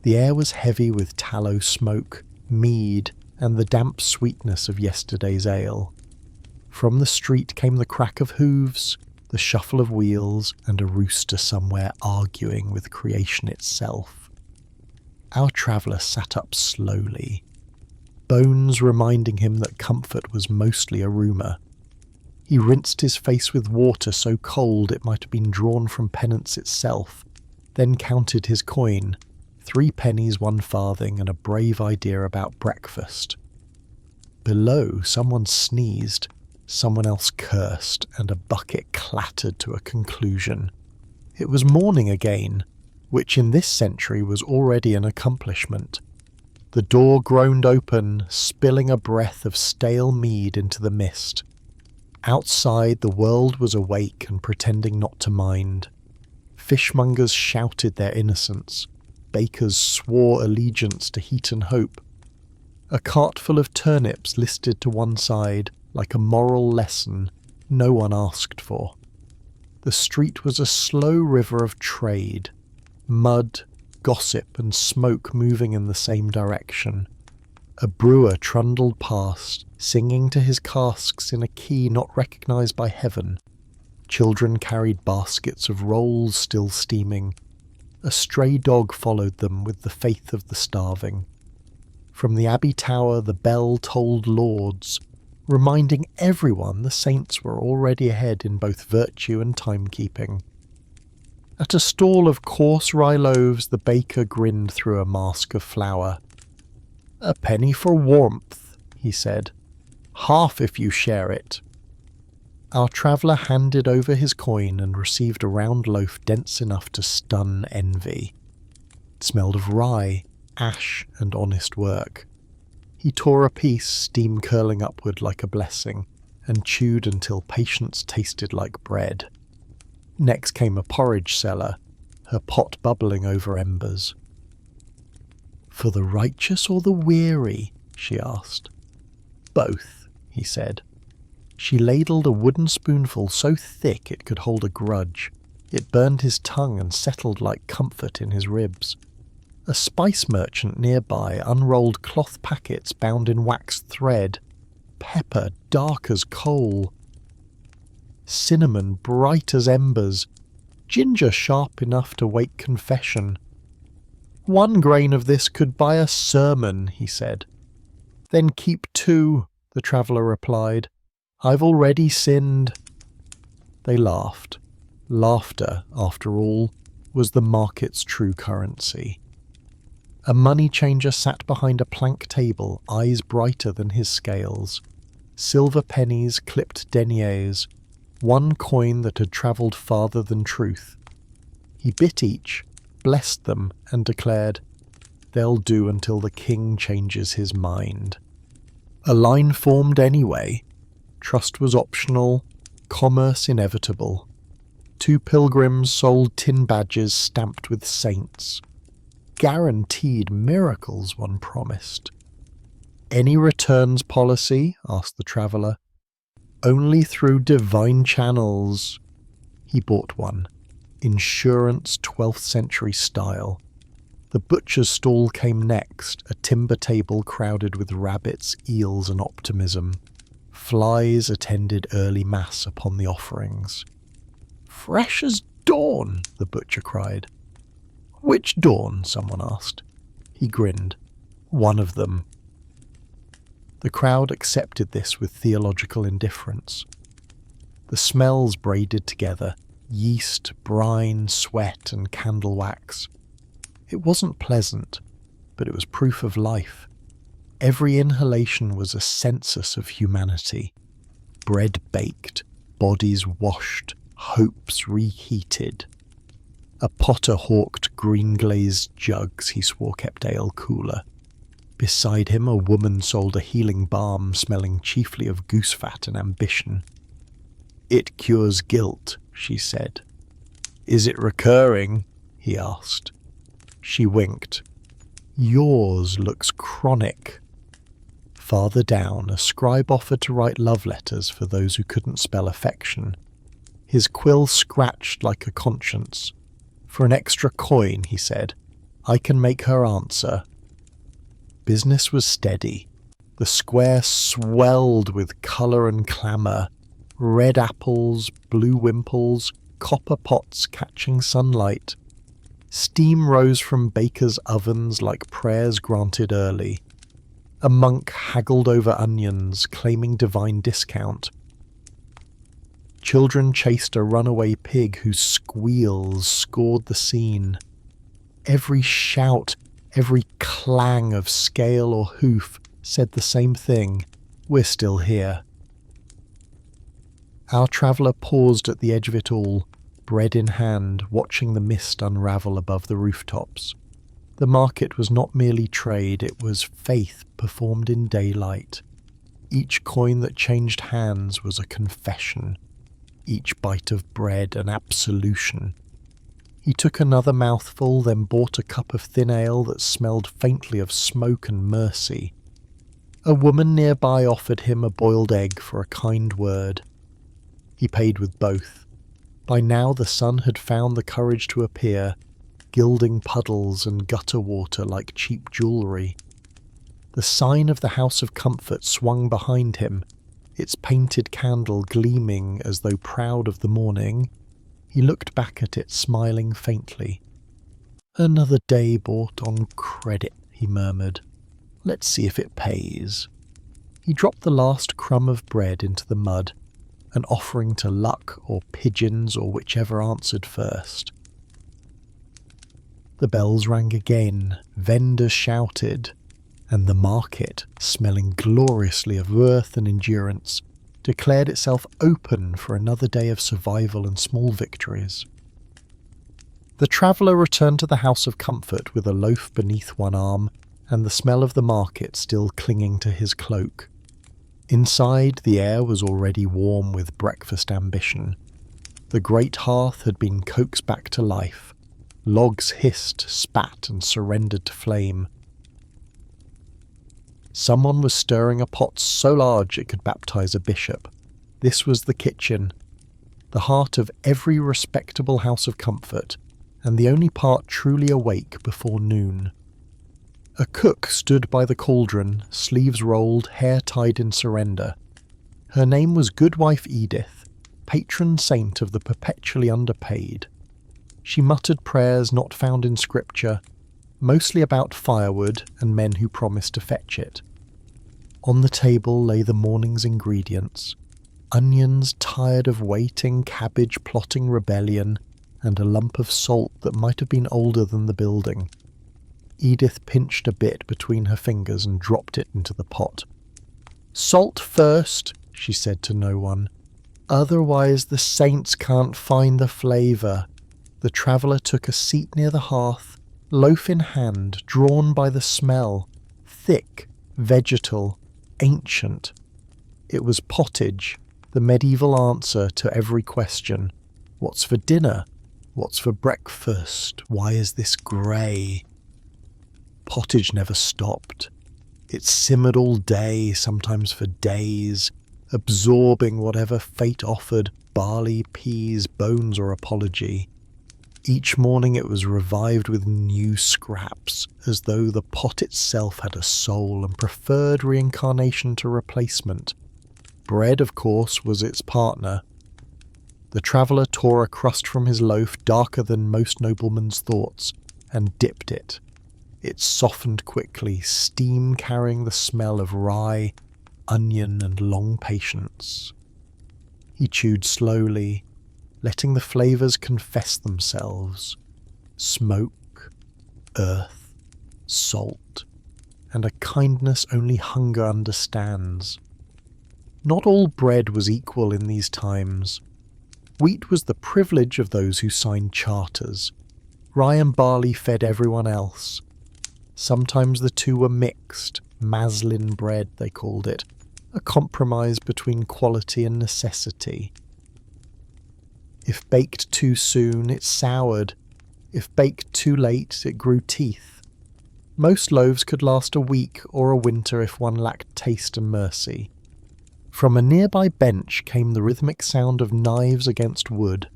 The air was heavy with tallow smoke, mead, and the damp sweetness of yesterday's ale. From the street came the crack of hooves, the shuffle of wheels, and a rooster somewhere arguing with creation itself. Our traveller sat up slowly, bones reminding him that comfort was mostly a rumour. He rinsed his face with water so cold it might have been drawn from penance itself, then counted his coin, 3 pennies, 1 farthing, and a brave idea about breakfast. Below, someone sneezed, someone else cursed, and a bucket clattered to a conclusion. It was morning again, which in this century was already an accomplishment. The door groaned open, spilling a breath of stale mead into the mist. Outside, the world was awake and pretending not to mind. Fishmongers shouted their innocence. Bakers swore allegiance to heat and hope. A cart full of turnips listed to one side, like a moral lesson no one asked for. The street was a slow river of trade, mud, gossip, and smoke moving in the same direction. A brewer trundled past, singing to his casks in a key not recognised by heaven. Children carried baskets of rolls still steaming. A stray dog followed them with the faith of the starving. From the abbey tower the bell tolled lauds, reminding everyone the saints were already ahead in both virtue and timekeeping. At a stall of coarse rye loaves the baker grinned through a mask of flour. "A penny for warmth," he said. "Half if you share it." Our traveller handed over his coin and received a round loaf dense enough to stun envy. It smelled of rye, ash, and honest work. He tore a piece, steam curling upward like a blessing, and chewed until patience tasted like bread. Next came a porridge seller, her pot bubbling over embers. "For the righteous or the weary?" she asked. "Both," he said. She ladled a wooden spoonful so thick it could hold a grudge. It burned his tongue and settled like comfort in his ribs. A spice merchant nearby unrolled cloth packets bound in waxed thread, pepper dark as coal, cinnamon bright as embers, ginger sharp enough to wake confession. "1 grain of this could buy a sermon," he said. "Then keep 2, the traveller replied. "I've already sinned." They laughed. Laughter, after all, was the market's true currency. A money changer sat behind a plank table, eyes brighter than his scales. Silver pennies clipped deniers, 1 coin that had travelled farther than truth. He bit each, blessed them, and declared, "They'll do until the king changes his mind." A line formed anyway. Trust was optional, commerce inevitable. 2 pilgrims sold tin badges stamped with saints. Guaranteed miracles, one promised. "Any returns policy?" asked the traveller. "Only through divine channels." He bought one. Insurance 12th century style. The butcher's stall came next, a timber table crowded with rabbits, eels, and optimism. Flies attended early mass upon the offerings. "Fresh as dawn," the butcher cried. "Which dawn?" someone asked. He grinned. "One of them." The crowd accepted this with theological indifference. The smells braided together, yeast, brine, sweat, and candle wax. It wasn't pleasant, but it was proof of life. Every inhalation was a census of humanity. Bread baked, bodies washed, hopes reheated. A potter hawked green-glazed jugs he swore kept ale cooler. Beside him a woman sold a healing balm smelling chiefly of goose fat and ambition. "It cures guilt," she said. "Is it recurring?" he asked. She winked. "Yours looks chronic." Farther down, a scribe offered to write love letters for those who couldn't spell affection. His quill scratched like a conscience, For an extra coin, he said, I can make her answer. Business was steady. The square swelled with colour and clamour. Red apples, blue wimples, copper pots catching sunlight. Steam rose from bakers' ovens like prayers granted early. A monk haggled over onions, claiming divine discount. Children chased a runaway pig whose squeals scored the scene. Every shout, every clang of scale or hoof said the same thing: we're still here. Our traveller paused at the edge of it all, bread in hand, watching the mist unravel above the rooftops. The market was not merely trade, it was faith performed in daylight. Each coin that changed hands was a confession. Each bite of bread an absolution. He took another mouthful, then bought a cup of thin ale that smelled faintly of smoke and mercy. A woman nearby offered him a boiled egg for a kind word. He paid with both. By now the sun had found the courage to appear, gilding puddles and gutter water like cheap jewellery. The sign of the House of Comfort swung behind him, its painted candle gleaming as though proud of the morning. He looked back at it, smiling faintly. Another day bought on credit, he murmured. Let's see if it pays. He dropped the last crumb of bread into the mud, an offering to luck or pigeons or whichever answered first. The bells rang again, vendors shouted, and the market, smelling gloriously of earth and endurance, declared itself open for another day of survival and small victories. The traveller returned to the House of Comfort with a loaf beneath one arm and the smell of the market still clinging to his cloak. Inside, the air was already warm with breakfast ambition. The great hearth had been coaxed back to life. Logs hissed, spat, and surrendered to flame. Someone was stirring a pot so large it could baptize a bishop. This was the kitchen, the heart of every respectable House of Comfort, and the only part truly awake before noon. A cook stood by the cauldron, sleeves rolled, hair tied in surrender. Her name was Goodwife Edith, patron saint of the perpetually underpaid. She muttered prayers not found in scripture, mostly about firewood and men who promised to fetch it. On the table lay the morning's ingredients: onions tired of waiting, cabbage plotting rebellion, and a lump of salt that might have been older than the building. Edith pinched a bit between her fingers and dropped it into the pot. "Salt first," she said to no one. "Otherwise the saints can't find the flavour." The traveller took a seat near the hearth, loaf in hand, drawn by the smell. Thick, vegetal, ancient. It was pottage, the medieval answer to every question. What's for dinner? What's for breakfast? Why is this grey? Pottage never stopped. It simmered all day, sometimes for days, absorbing whatever fate offered, barley, peas, bones or apology. Each morning it was revived with new scraps, as though the pot itself had a soul and preferred reincarnation to replacement. Bread, of course, was its partner. The traveller tore a crust from his loaf, darker than most noblemen's thoughts, and dipped it. It softened quickly, steam carrying the smell of rye, onion, and long patience. He chewed slowly, letting the flavours confess themselves. Smoke, earth, salt, and a kindness only hunger understands. Not all bread was equal in these times. Wheat was the privilege of those who signed charters. Rye and barley fed everyone else. Sometimes the two were mixed, maslin bread they called it, a compromise between quality and necessity. If baked too soon, it soured. If baked too late, it grew teeth. Most loaves could last a week or a winter if one lacked taste and mercy. From a nearby bench came the rhythmic sound of knives against wood.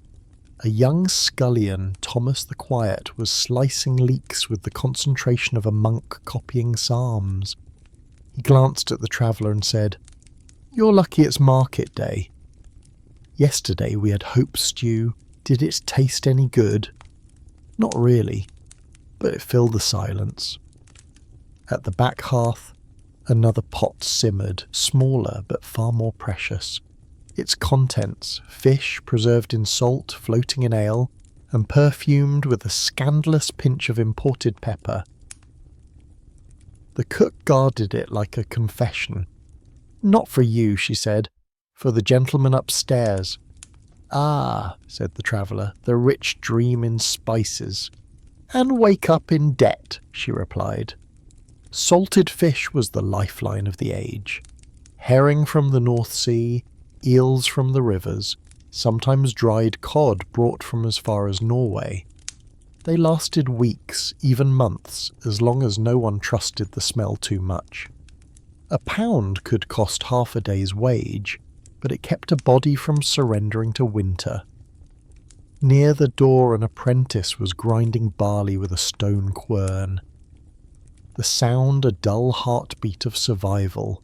A young scullion, Thomas the Quiet, was slicing leeks with the concentration of a monk copying psalms. He glanced at the traveller and said, "You're lucky it's market day. Yesterday we had hope stew. Did it taste any good?" "Not really," but it filled the silence. At the back hearth, another pot simmered, smaller but far more precious. Its contents, fish preserved in salt, floating in ale, and perfumed with a scandalous pinch of imported pepper. The cook guarded it like a confession. "Not for you," she said, "for the gentleman upstairs." "Ah," said the traveller, "the rich dream in spices." "And wake up in debt," she replied. Salted fish was the lifeline of the age. Herring from the North Sea, eels from the rivers, sometimes dried cod brought from as far as Norway. They lasted weeks, even months, as long as no one trusted the smell too much. A pound could cost half a day's wage, but it kept a body from surrendering to winter. Near the door an apprentice was grinding barley with a stone quern. The sound a dull heartbeat of survival.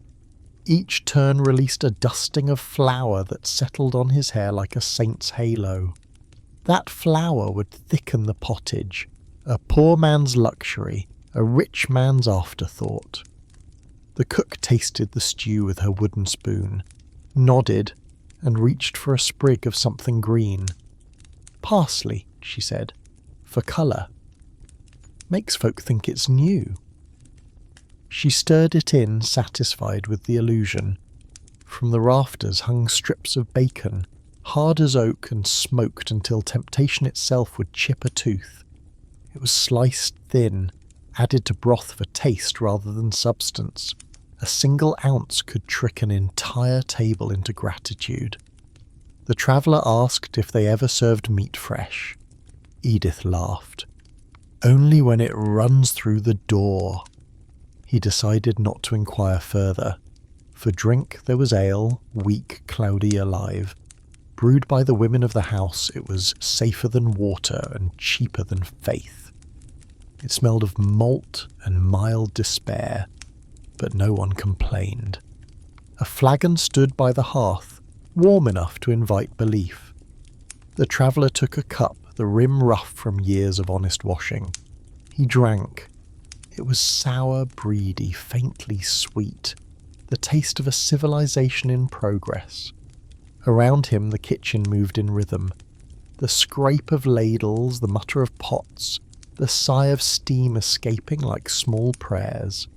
Each turn released a dusting of flour that settled on his hair like a saint's halo. That flour would thicken the pottage, a poor man's luxury, a rich man's afterthought. The cook tasted the stew with her wooden spoon, nodded, and reached for a sprig of something green. "Parsley," she said, "for colour. Makes folk think it's new." She stirred it in, satisfied with the illusion. From the rafters hung strips of bacon, hard as oak and smoked until temptation itself would chip a tooth. It was sliced thin, added to broth for taste rather than substance. A single ounce could trick an entire table into gratitude. The traveller asked if they ever served meat fresh. Edith laughed. "Only when it runs through the door." He decided not to inquire further. For drink there was ale, weak, cloudy, alive. Brewed by the women of the house, it was safer than water and cheaper than faith. It smelled of malt and mild despair, but no one complained. A flagon stood by the hearth, warm enough to invite belief. The traveller took a cup, the rim rough from years of honest washing. He drank. It was sour, breedy, faintly sweet, the taste of a civilization in progress. Around him the kitchen moved in rhythm. The scrape of ladles, the mutter of pots, the sigh of steam escaping like small prayers.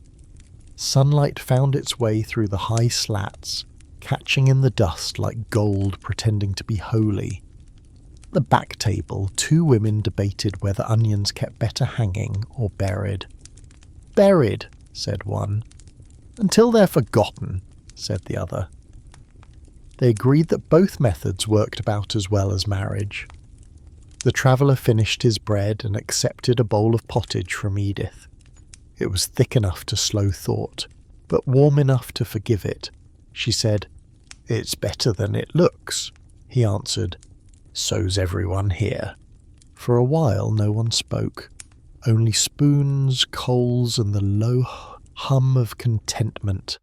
Sunlight found its way through the high slats, catching in the dust like gold pretending to be holy. At the back table, two women debated whether onions kept better hanging or buried. "Buried," said one. "Until they're forgotten," said the other. They agreed that both methods worked about as well as marriage. The traveller finished his bread and accepted a bowl of pottage from Edith. It was thick enough to slow thought, but warm enough to forgive it. She said, "It's better than it looks." He answered, "So's everyone here." For a while no one spoke. Only spoons, coals, and the low hum of contentment.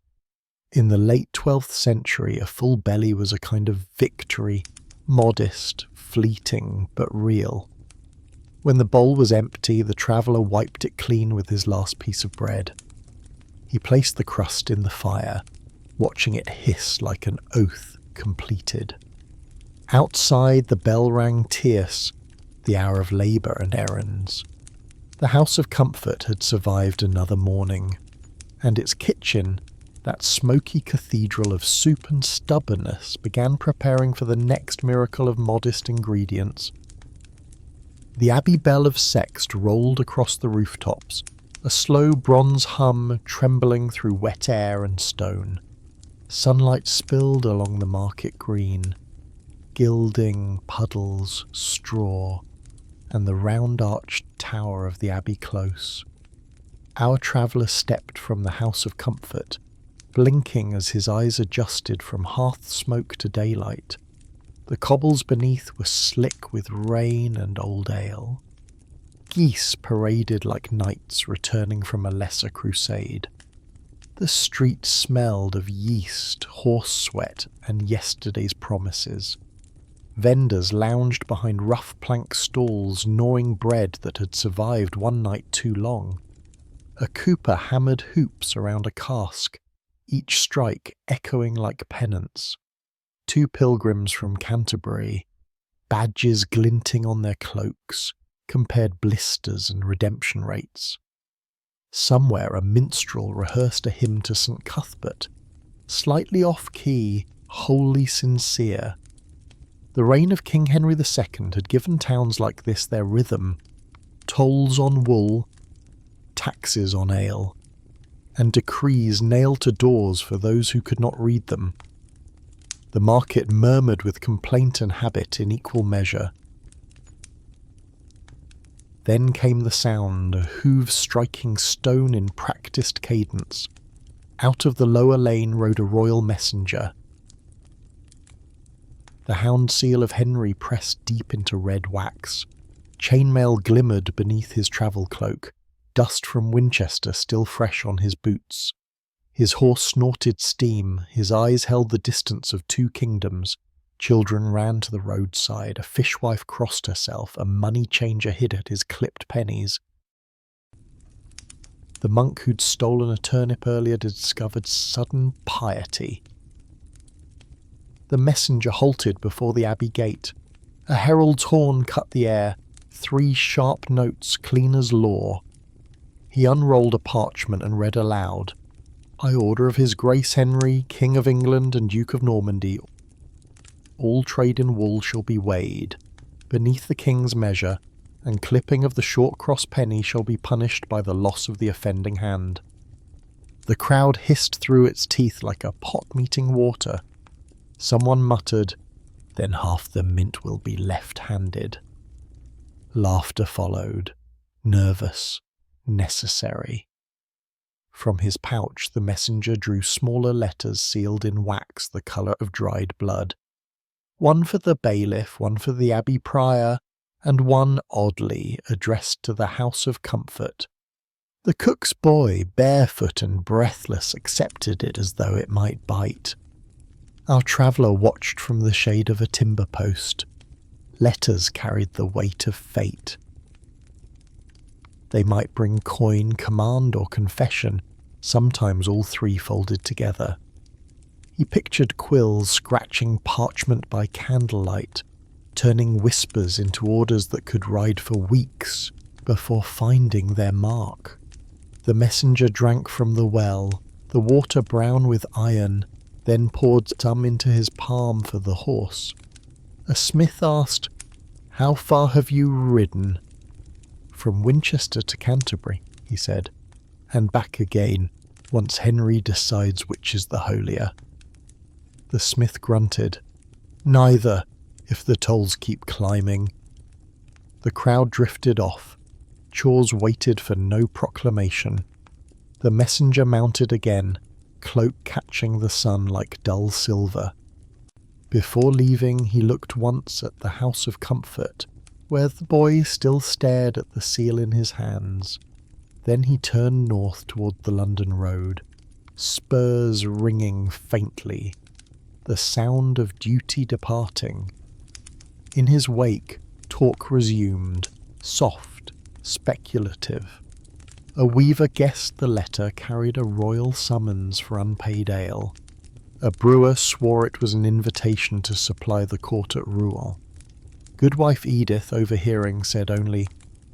In the late 12th century, a full belly was a kind of victory, modest, fleeting, but real. When the bowl was empty, the traveller wiped it clean with his last piece of bread. He placed the crust in the fire, watching it hiss like an oath completed. Outside, the bell rang tierce, the hour of labour and errands. The House of Comfort had survived another morning, and its kitchen, that smoky cathedral of soup and stubbornness, began preparing for the next miracle of modest ingredients. The Abbey bell of Sext rolled across the rooftops, a slow bronze hum trembling through wet air and stone. Sunlight spilled along the market green, gilding, puddles, straw, and the round-arched tower of the Abbey Close. Our traveller stepped from the House of Comfort, blinking as his eyes adjusted from hearth smoke to daylight. The cobbles beneath were slick with rain and old ale. Geese paraded like knights returning from a lesser crusade. The street smelled of yeast, horse sweat, and yesterday's promises. Vendors lounged behind rough plank stalls, gnawing bread that had survived one night too long. A cooper hammered hoops around a cask, each strike echoing like penance. 2 pilgrims from Canterbury, badges glinting on their cloaks, compared blisters and redemption rates. Somewhere a minstrel rehearsed a hymn to St. Cuthbert, slightly off-key, wholly sincere. The reign of King Henry II had given towns like this their rhythm: tolls on wool, taxes on ale, and decrees nailed to doors for those who could not read them. The market murmured with complaint and habit in equal measure. Then came the sound, of hooves striking stone in practised cadence. Out of the lower lane rode a royal messenger. The hound seal of Henry pressed deep into red wax. Chainmail glimmered beneath his travel cloak, dust from Winchester still fresh on his boots. His horse snorted steam, his eyes held the distance of 2 kingdoms. Children ran to the roadside, a fishwife crossed herself, a money changer hid at his clipped pennies. The monk who'd stolen a turnip earlier discovered sudden piety. The messenger halted before the abbey gate. A herald's horn cut the air, 3 sharp notes clean as law. He unrolled a parchment and read aloud, "By order of His Grace Henry, King of England and Duke of Normandy, all trade in wool shall be weighed beneath the king's measure, and clipping of the short cross penny shall be punished by the loss of the offending hand." The crowd hissed through its teeth like a pot meeting water. Someone muttered, "Then half the mint will be left-handed." Laughter followed, nervous, necessary. From his pouch the messenger drew smaller letters sealed in wax the colour of dried blood. One for the bailiff, one for the abbey prior, and one, oddly, addressed to the House of Comfort. The cook's boy, barefoot and breathless, accepted it as though it might bite. Our traveller watched from the shade of a timber post. Letters carried the weight of fate. They might bring coin, command, or confession, sometimes all 3 folded together. He pictured quills scratching parchment by candlelight, turning whispers into orders that could ride for weeks before finding their mark. The messenger drank from the well, the water brown with iron, then poured some into his palm for the horse. A smith asked, "How far have you ridden?" "From Winchester to Canterbury," he said, "and back again, once Henry decides which is the holier." The smith grunted, "Neither, if the tolls keep climbing." The crowd drifted off. Chores waited for no proclamation. The messenger mounted again, cloak catching the sun like dull silver. Before leaving, he looked once at the House of Comfort, where the boy still stared at the seal in his hands. Then he turned north toward the London road, spurs ringing faintly, the sound of duty departing. In his wake, talk resumed, soft, speculative. A weaver guessed the letter carried a royal summons for unpaid ale. A brewer swore it was an invitation to supply the court at Rouen. Goodwife Edith, overhearing, said only,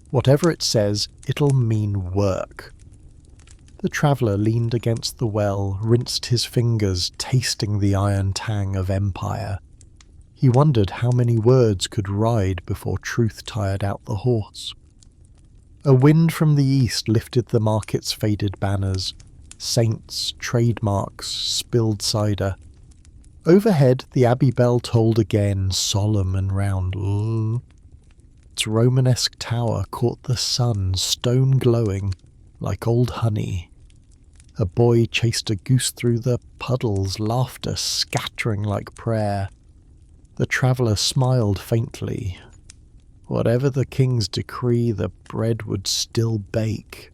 "Whatever it says, it'll mean work." The traveller leaned against the well, rinsed his fingers, tasting the iron tang of empire. He wondered how many words could ride before truth tired out the horse. A wind from the east lifted the market's faded banners, saints, trademarks, spilled cider. Overhead, the abbey bell tolled again, solemn and round. Its Romanesque tower caught the sun, stone glowing, like old honey. A boy chased a goose through the puddles, laughter scattering like prayer. The traveller smiled faintly. Whatever the king's decree, the bread would still bake,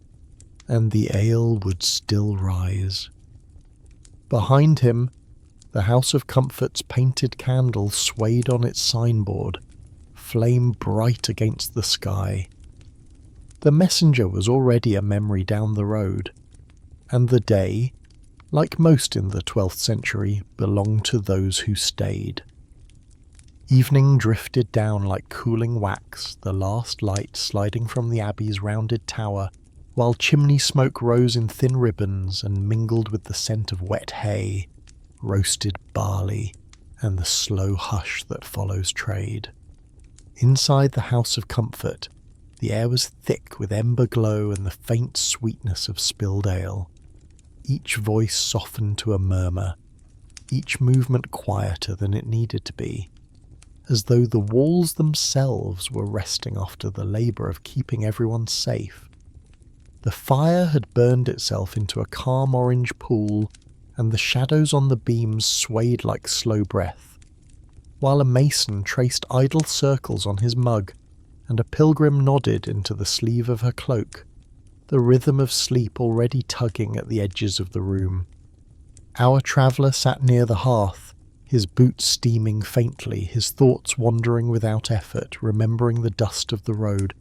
and the ale would still rise. Behind him, the House of Comfort's painted candle swayed on its signboard, flame bright against the sky. The messenger was already a memory down the road, and the day, like most in the 12th century, belonged to those who stayed. Evening drifted down like cooling wax, the last light sliding from the abbey's rounded tower, while chimney smoke rose in thin ribbons and mingled with the scent of wet hay, roasted barley, and the slow hush that follows trade. Inside the House of Comfort, the air was thick with ember glow and the faint sweetness of spilled ale. Each voice softened to a murmur, each movement quieter than it needed to be, as though the walls themselves were resting after the labour of keeping everyone safe. The fire had burned itself into a calm orange pool, and the shadows on the beams swayed like slow breath, while a mason traced idle circles on his mug, and a pilgrim nodded into the sleeve of her cloak, the rhythm of sleep already tugging at the edges of the room. Our traveller sat near the hearth, his boots steaming faintly, his thoughts wandering without effort, remembering the dust of the road,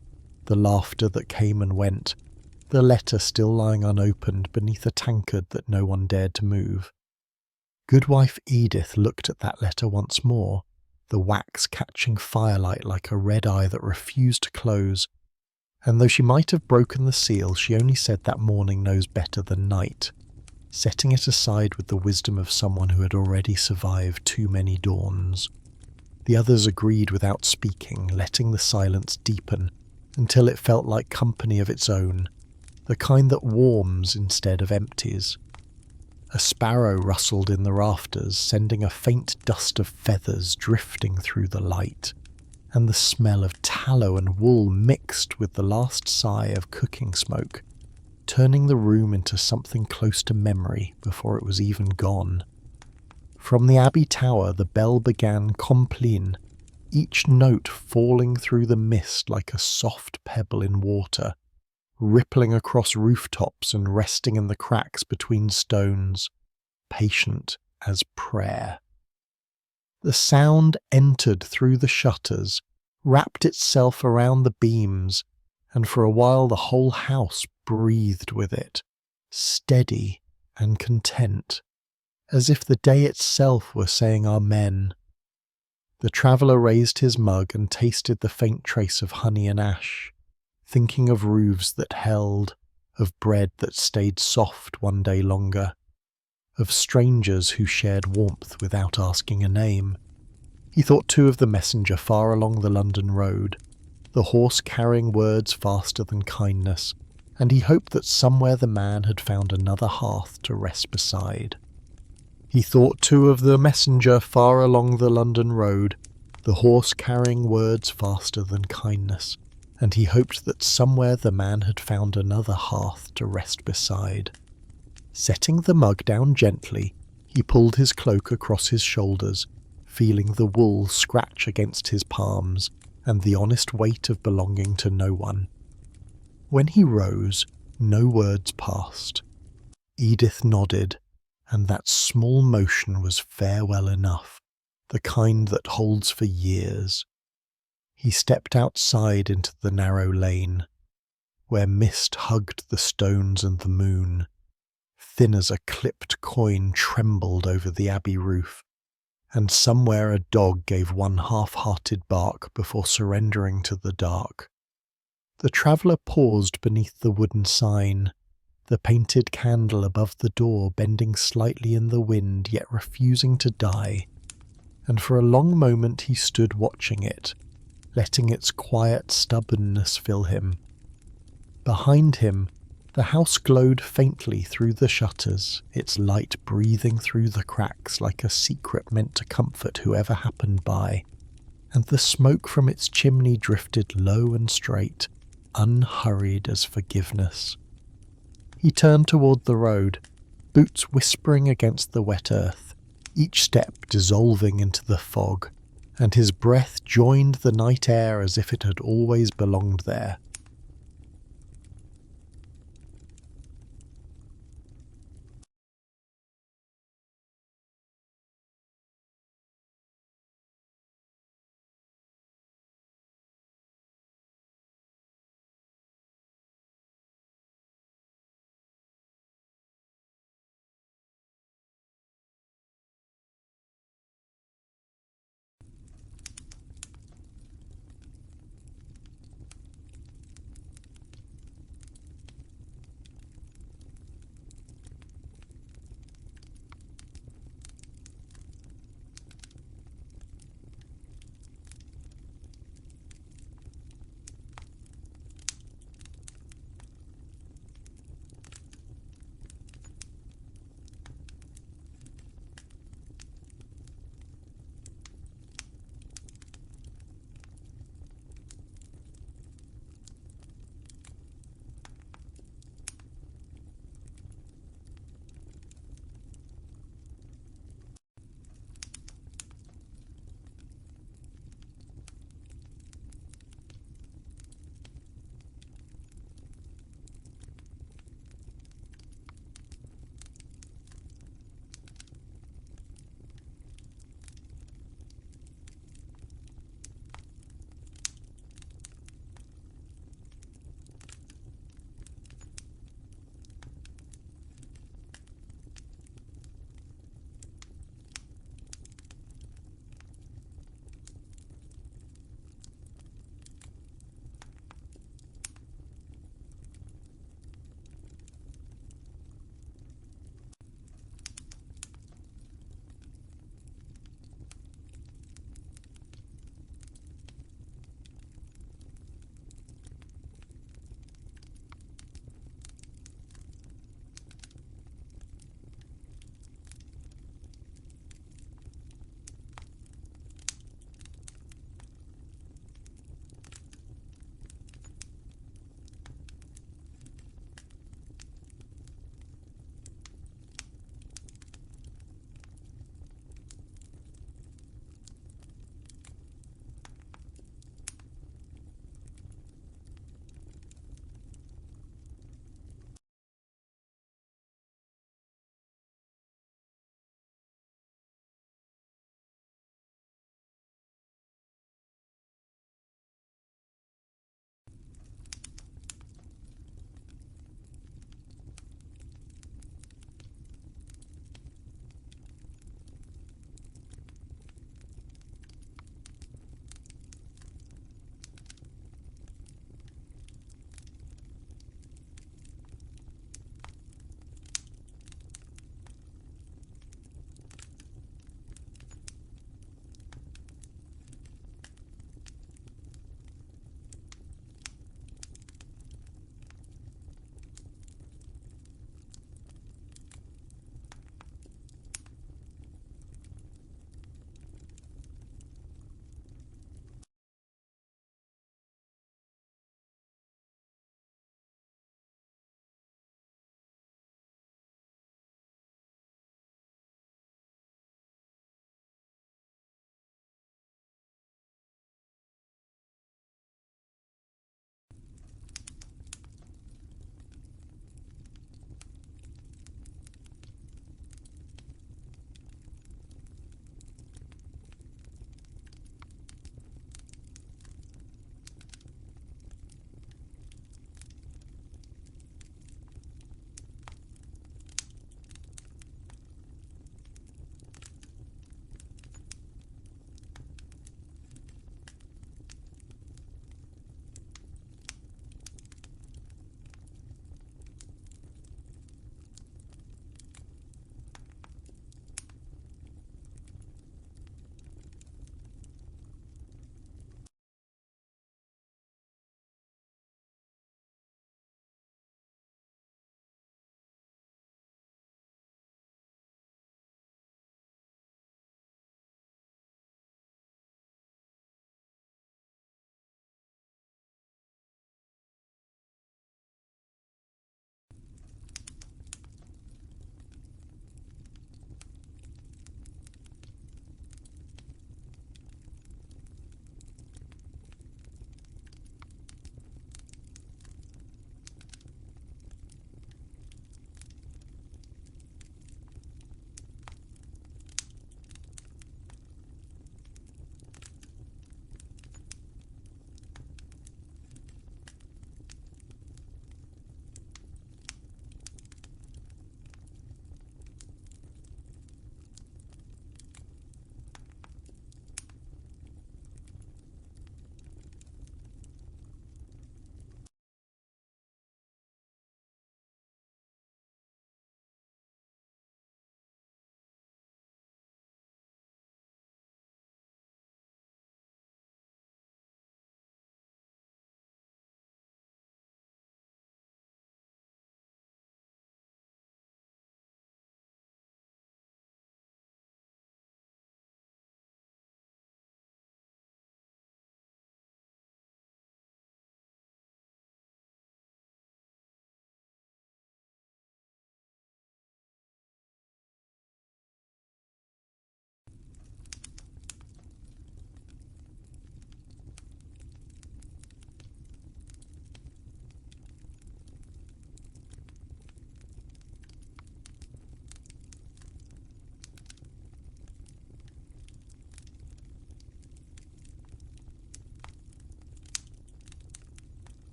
the laughter that came and went, the letter still lying unopened beneath a tankard that no one dared to move. Goodwife Edith looked at that letter once more, the wax catching firelight like a red eye that refused to close, and though she might have broken the seal, she only said that morning knows better than night, setting it aside with the wisdom of someone who had already survived too many dawns. The others agreed without speaking, letting the silence deepen until it felt like company of its own, the kind that warms instead of empties. A sparrow rustled in the rafters, sending a faint dust of feathers drifting through the light, and the smell of tallow and wool mixed with the last sigh of cooking smoke, turning the room into something close to memory before it was even gone. From the abbey tower the bell began compline, each note falling through the mist like a soft pebble in water, rippling across rooftops and resting in the cracks between stones, patient as prayer. The sound entered through the shutters, wrapped itself around the beams, and for a while the whole house breathed with it, steady and content, as if the day itself were saying Amen. The traveller raised his mug and tasted the faint trace of honey and ash, thinking of roofs that held, of bread that stayed soft one day longer, of strangers who shared warmth without asking a name. He thought too of the messenger far along the London road, the horse carrying words faster than kindness, and he hoped that somewhere the man had found another hearth to rest beside. He thought too of the messenger far along the London road, the horse carrying words faster than kindness, and he hoped that somewhere the man had found another hearth to rest beside. Setting the mug down gently, he pulled his cloak across his shoulders, feeling the wool scratch against his palms and the honest weight of belonging to no one. When he rose, no words passed. Edith nodded, and that small motion was farewell enough, the kind that holds for years. He stepped outside into the narrow lane, where mist hugged the stones and the moon. Thin as a clipped coin trembled over the abbey roof, and somewhere a dog gave one half-hearted bark before surrendering to the dark. The traveller paused beneath the wooden sign, the painted candle above the door bending slightly in the wind yet refusing to die, and for a long moment he stood watching it, letting its quiet stubbornness fill him. Behind him, the house glowed faintly through the shutters, its light breathing through the cracks like a secret meant to comfort whoever happened by, and the smoke from its chimney drifted low and straight, unhurried as forgiveness. He turned toward the road, boots whispering against the wet earth, each step dissolving into the fog, and his breath joined the night air as if it had always belonged there.